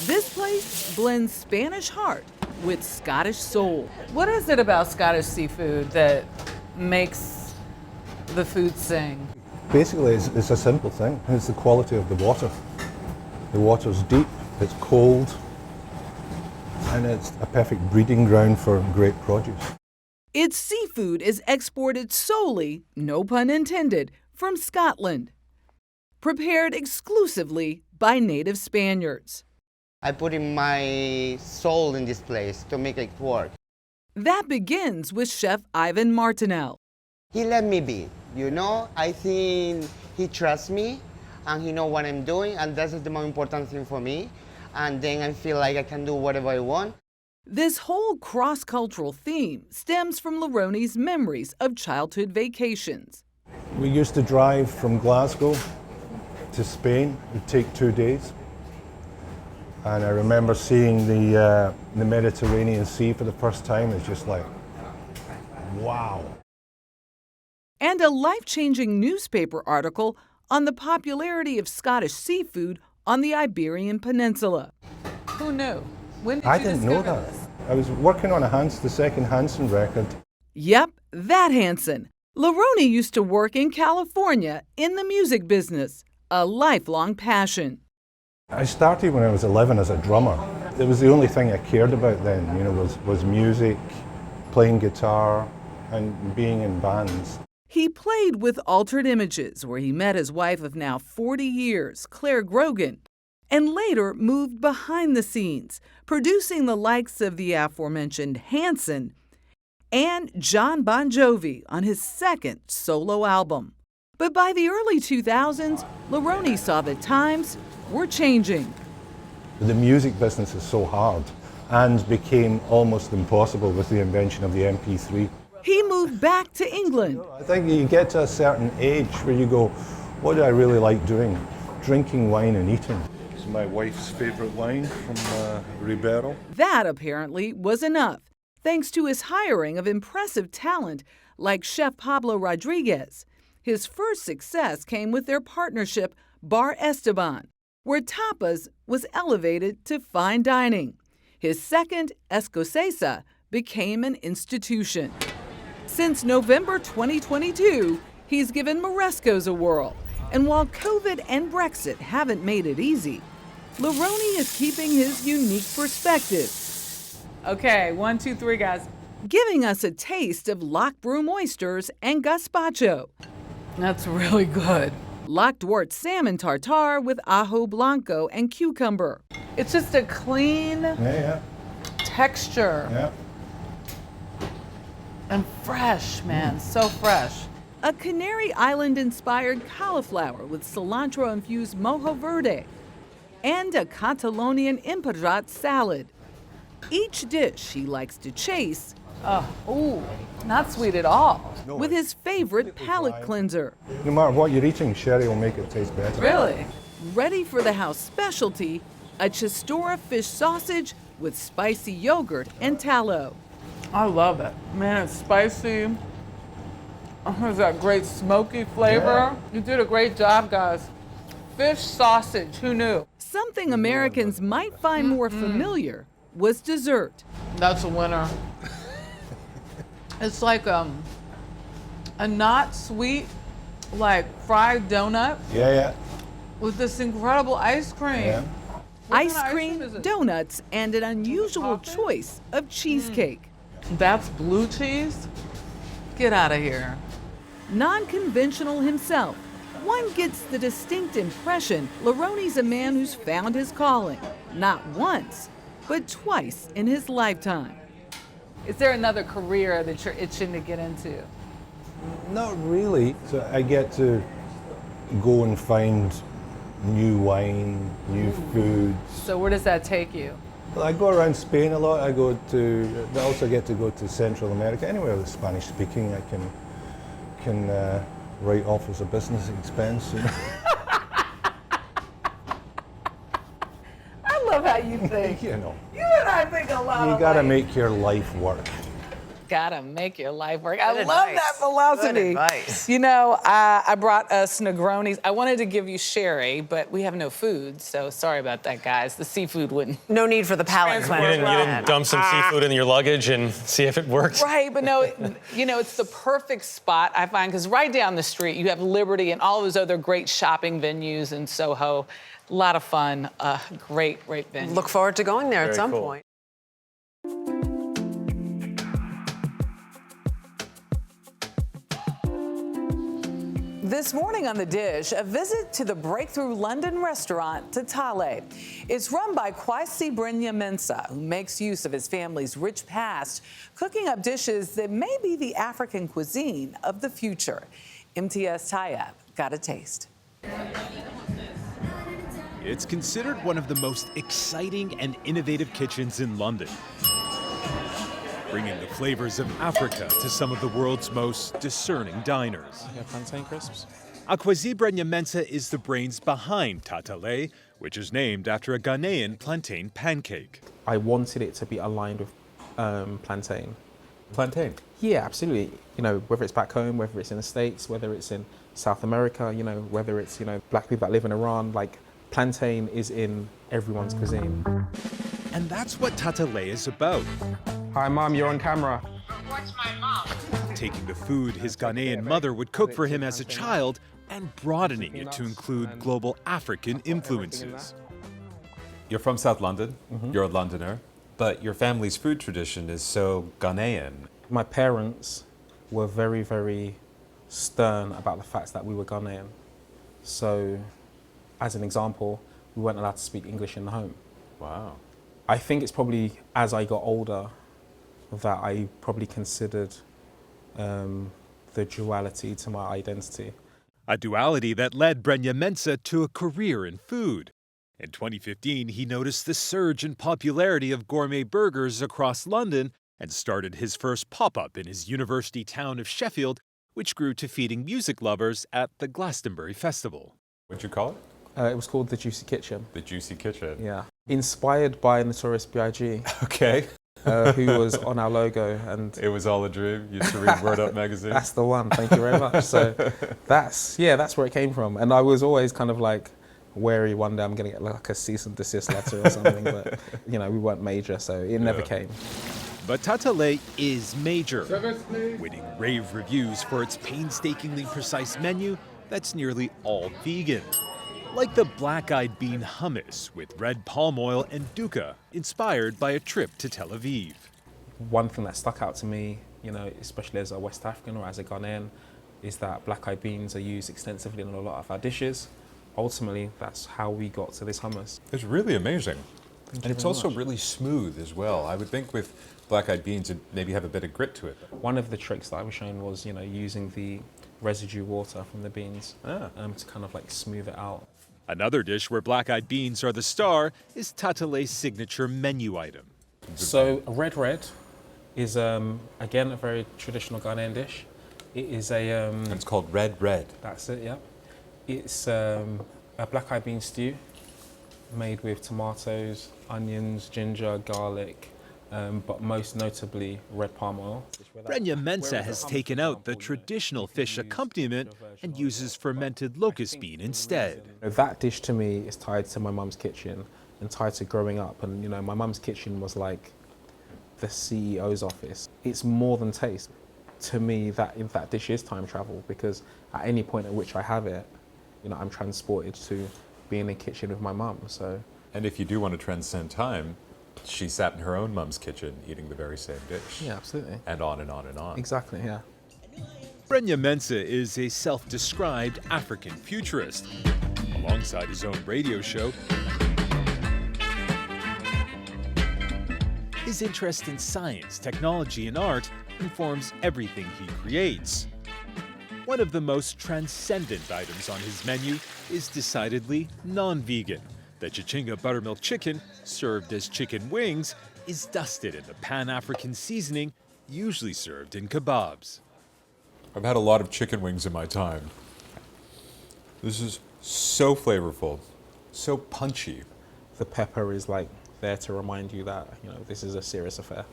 This place blends Spanish heart with Scottish soul. What is it about Scottish seafood that makes the food sing? Basically, it's a simple thing. It's the quality of the water. The water's deep, it's cold, and it's a perfect breeding ground for great produce. Its seafood is exported solely, no pun intended, from Scotland. Prepared exclusively by native Spaniards. I put in my soul in this place to make it work. That begins with Chef Ivan Martinel. He let me be, you know? I think he trusts me and he knows what I'm doing, and that's the most important thing for me. And then I feel like I can do whatever I want. This whole cross-cultural theme stems from Laroni's memories of childhood vacations. We used to drive from Glasgow to Spain. It would take 2 days. And I remember seeing the Mediterranean Sea for the first time. It's just like, wow. And a life-changing newspaper article on the popularity of Scottish seafood on the Iberian Peninsula. Who knew? When did I you didn't know discover that. this? I was working on the second Hansen record. Yep, that Hansen. Laroni used to work in California in the music business, a lifelong passion. I started when I was 11 as a drummer. It was the only thing I cared about then, you know, was music, playing guitar, and being in bands. He played with Altered Images, where he met his wife of now 40 years, Claire Grogan, and later moved behind the scenes, producing the likes of the aforementioned Hanson and John Bon Jovi on his second solo album. But by the early 2000s, Lerone saw that times were changing. The music business is so hard and became almost impossible with the invention of the MP3. He moved back to England. I think you get to a certain age where you go, what do I really like doing? Drinking wine and eating. It's my wife's favorite wine from Ribeiro. That apparently was enough, thanks to his hiring of impressive talent like Chef Pablo Rodriguez. His first success came with their partnership, Bar Esteban, where tapas was elevated to fine dining. His second, Escocesa, became an institution. Since November 2022, he's given Moresco's a whirl. And while COVID and Brexit haven't made it easy, Lerone is keeping his unique perspective. Okay, 1, 2, 3, guys. Giving us a taste of Loch Broom oysters and gazpacho. That's really good. Loch Duart salmon tartare with ajo blanco and cucumber. It's just a clean texture. And fresh, man, so fresh. A Canary Island-inspired cauliflower with cilantro-infused mojo verde. And a Catalonian empanada salad. Each dish he likes to chase not sweet at all. with his favorite palate cleanser. No matter what you're eating, sherry will make it taste better. Really? Ready for the house specialty, a Chistora fish sausage with spicy yogurt and tallow. I love it. Man, it's spicy. There's that great smoky flavor. You did a great job, guys. Fish sausage, who knew? Something Americans might find more familiar was dessert. That's a winner. It's like a not sweet, like fried donut with this incredible ice cream. Ice cream, donuts, and an unusual choice of cheesecake. That's blue cheese? Get out of here. Non-conventional himself, one gets the distinct impression Lerone's a man who's found his calling, not once, but twice in his lifetime. Is there another career that you're itching to get into? Not really. So I get to go and find new wine, new foods. So where does that take you? Well, I go around Spain a lot. I also get to go to Central America, anywhere that's Spanish speaking. I can write off as a business expense. I love how you think. You know. You and I think a lot. You got to make your life work. Gotta make your life work. I Good love advice. that philosophy. Good advice. You know, I brought us Negronis. I wanted to give you sherry, but we have no food, so sorry about that, guys. The seafood wouldn't. No need for the palate You cleanser. didn't dump some seafood in your luggage and see if it worked? Right, but no, you know, it's the perfect spot, I find, because right down the street, you have Liberty and all those other great shopping venues in Soho. A lot of fun, great venue. Look forward to going there at some cool. point. This morning on The Dish, a visit to the breakthrough London restaurant Tatale. It's run by Akwasi Brenya-Mensa, who makes use of his family's rich past, cooking up dishes that may be the African cuisine of the future. MTS Tayeb got a taste. It's considered one of the most exciting and innovative kitchens in London, bringing the flavors of Africa to some of the world's most discerning diners. Plantain crisps. Akwasi Brenya-Mensa is the brains behind Tatale, which is named after a Ghanaian plantain pancake. I wanted it to be aligned with plantain. Plantain? Yeah, absolutely. You know, whether it's back home, whether it's in the States, whether it's in South America, you know, whether it's, you know, black people that live in Iran, like plantain is in everyone's cuisine. And that's what Tatale is about. Hi, Mom, you're on camera. What's my mom? Taking the food his Ghanaian mother would cook for him as a child and broadening it to include global African influences. You're from South London, you're a Londoner, but your family's food tradition is so Ghanaian. My parents were very, very stern about the fact that we were Ghanaian. So, as an example, we weren't allowed to speak English in the home. Wow. I think it's probably as I got older that I probably considered the duality to my identity. A duality that led Brenya-Mensa to a career in food. In 2015, he noticed the surge in popularity of gourmet burgers across London and started his first pop-up in his university town of Sheffield, which grew to feeding music lovers at the Glastonbury Festival. What'd you call it? It was called The Juicy Kitchen. The Juicy Kitchen. Yeah. Inspired by Notorious B.I.G. Okay. Who was on our logo, and it was all a dream. You used to read Word Up magazine. That's the one. Thank you very much. So that's where it came from. And I was always kind of like wary one day I'm going to get like a cease and desist letter or something, but you know, we weren't major, so it never came. But Tatalay is major, winning rave reviews for its painstakingly precise menu that's nearly all vegan. Like the black-eyed bean hummus with red palm oil and dukkha, inspired by a trip to Tel Aviv. One thing that stuck out to me, you know, especially as a West African or as a Ghanaian, is that black-eyed beans are used extensively in a lot of our dishes. Ultimately, that's how we got to this hummus. It's really amazing. Thank and you it's very also much. really smooth as well. I would think with black-eyed beans, it maybe have a bit of grit to it. One of the tricks that I was shown was, you know, using the residue water from the beans to kind of like smooth it out. Another dish where black-eyed beans are the star is Tatalay's signature menu item. So red is again a very traditional Ghanaian dish. It is a it's called red. That's it, yeah. It's a black-eyed bean stew made with tomatoes, onions, ginger, garlic, but most notably red palm oil. Brenya-Mensa has taken out the traditional fish accompaniment and uses fermented locust bean instead. That dish to me is tied to my mum's kitchen and tied to growing up. And you know, my mum's kitchen was like the CEO's office. It's more than taste. To me, that dish is time travel, because at any point at which I have it, you know, I'm transported to being in the kitchen with my mum. So, and if you do want to transcend time, she sat in her own mum's kitchen eating the very same dish. Yeah, absolutely. And on and on and on. Exactly, yeah. Brenya-Mensa is a self-described African futurist. Alongside his own radio show, his interest in science, technology, and art informs everything he creates. One of the most transcendent items on his menu is decidedly non-vegan. The chichinga buttermilk chicken, served as chicken wings, is dusted in the Pan-African seasoning, usually served in kebabs. I've had a lot of chicken wings in my time. This is so flavorful, so punchy. The pepper is like there to remind you that, you know, this is a serious affair.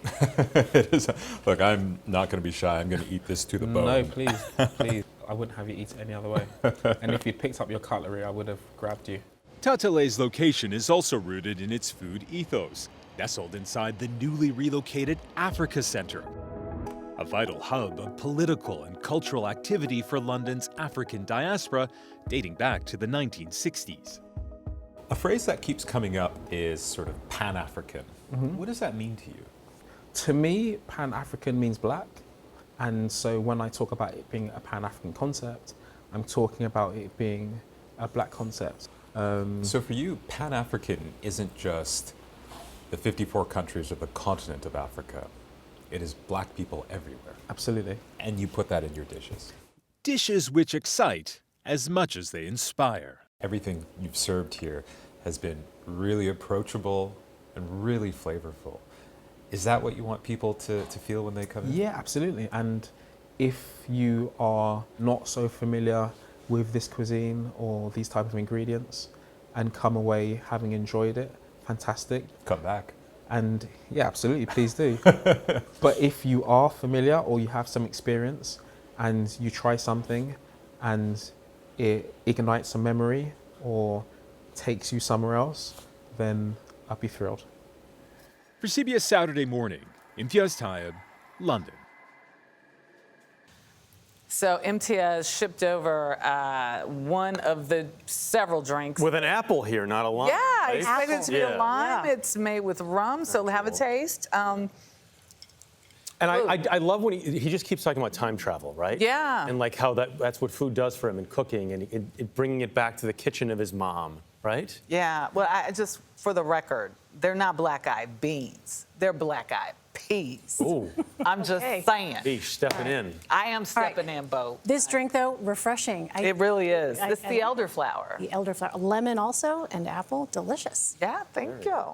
It is. Look, I'm not going to be shy. I'm going to eat this to the bone. No, please, please. I wouldn't have you eat it any other way. And if you'd picked up your cutlery, I would have grabbed you. Tatalay's location is also rooted in its food ethos, nestled inside the newly relocated Africa Centre, a vital hub of political and cultural activity for London's African diaspora dating back to the 1960s. A phrase that keeps coming up is sort of Pan-African. Mm-hmm. What does that mean to you? To me, Pan-African means black. And so when I talk about it being a Pan-African concept, I'm talking about it being a black concept. So for you, Pan-African isn't just the 54 countries of the continent of Africa. It is black people everywhere. Absolutely. And you put that in your dishes. Dishes which excite as much as they inspire. Everything you've served here has been really approachable and really flavorful. Is that what you want people to feel when they come in? Yeah, absolutely. And if you are not so familiar with this cuisine or these types of ingredients and come away having enjoyed it, fantastic. Come back. And yeah, absolutely, please do. But if you are familiar or you have some experience and you try something and it ignites a memory or takes you somewhere else, then I'd be thrilled. For CBS Saturday Morning, Imtiaz Taib, London. So Imtiaz shipped over one of the several drinks. With an apple here, not a lime. Yeah, I right? expected it to be a lime. Yeah. It's made with rum, so have a taste. And I love when he just keeps talking about time travel, right? Yeah. And like how that's what food does for him in cooking and bringing it back to the kitchen of his mom. right? Yeah, well, I just, for the record, they're not black-eyed beans. They're black-eyed peas. Ooh. I'm just saying. Beef stepping in. I am stepping in, Bo. This drink, though, refreshing. It really is. This is the elderflower. The elderflower. Lemon also and apple, delicious. Yeah, thank you.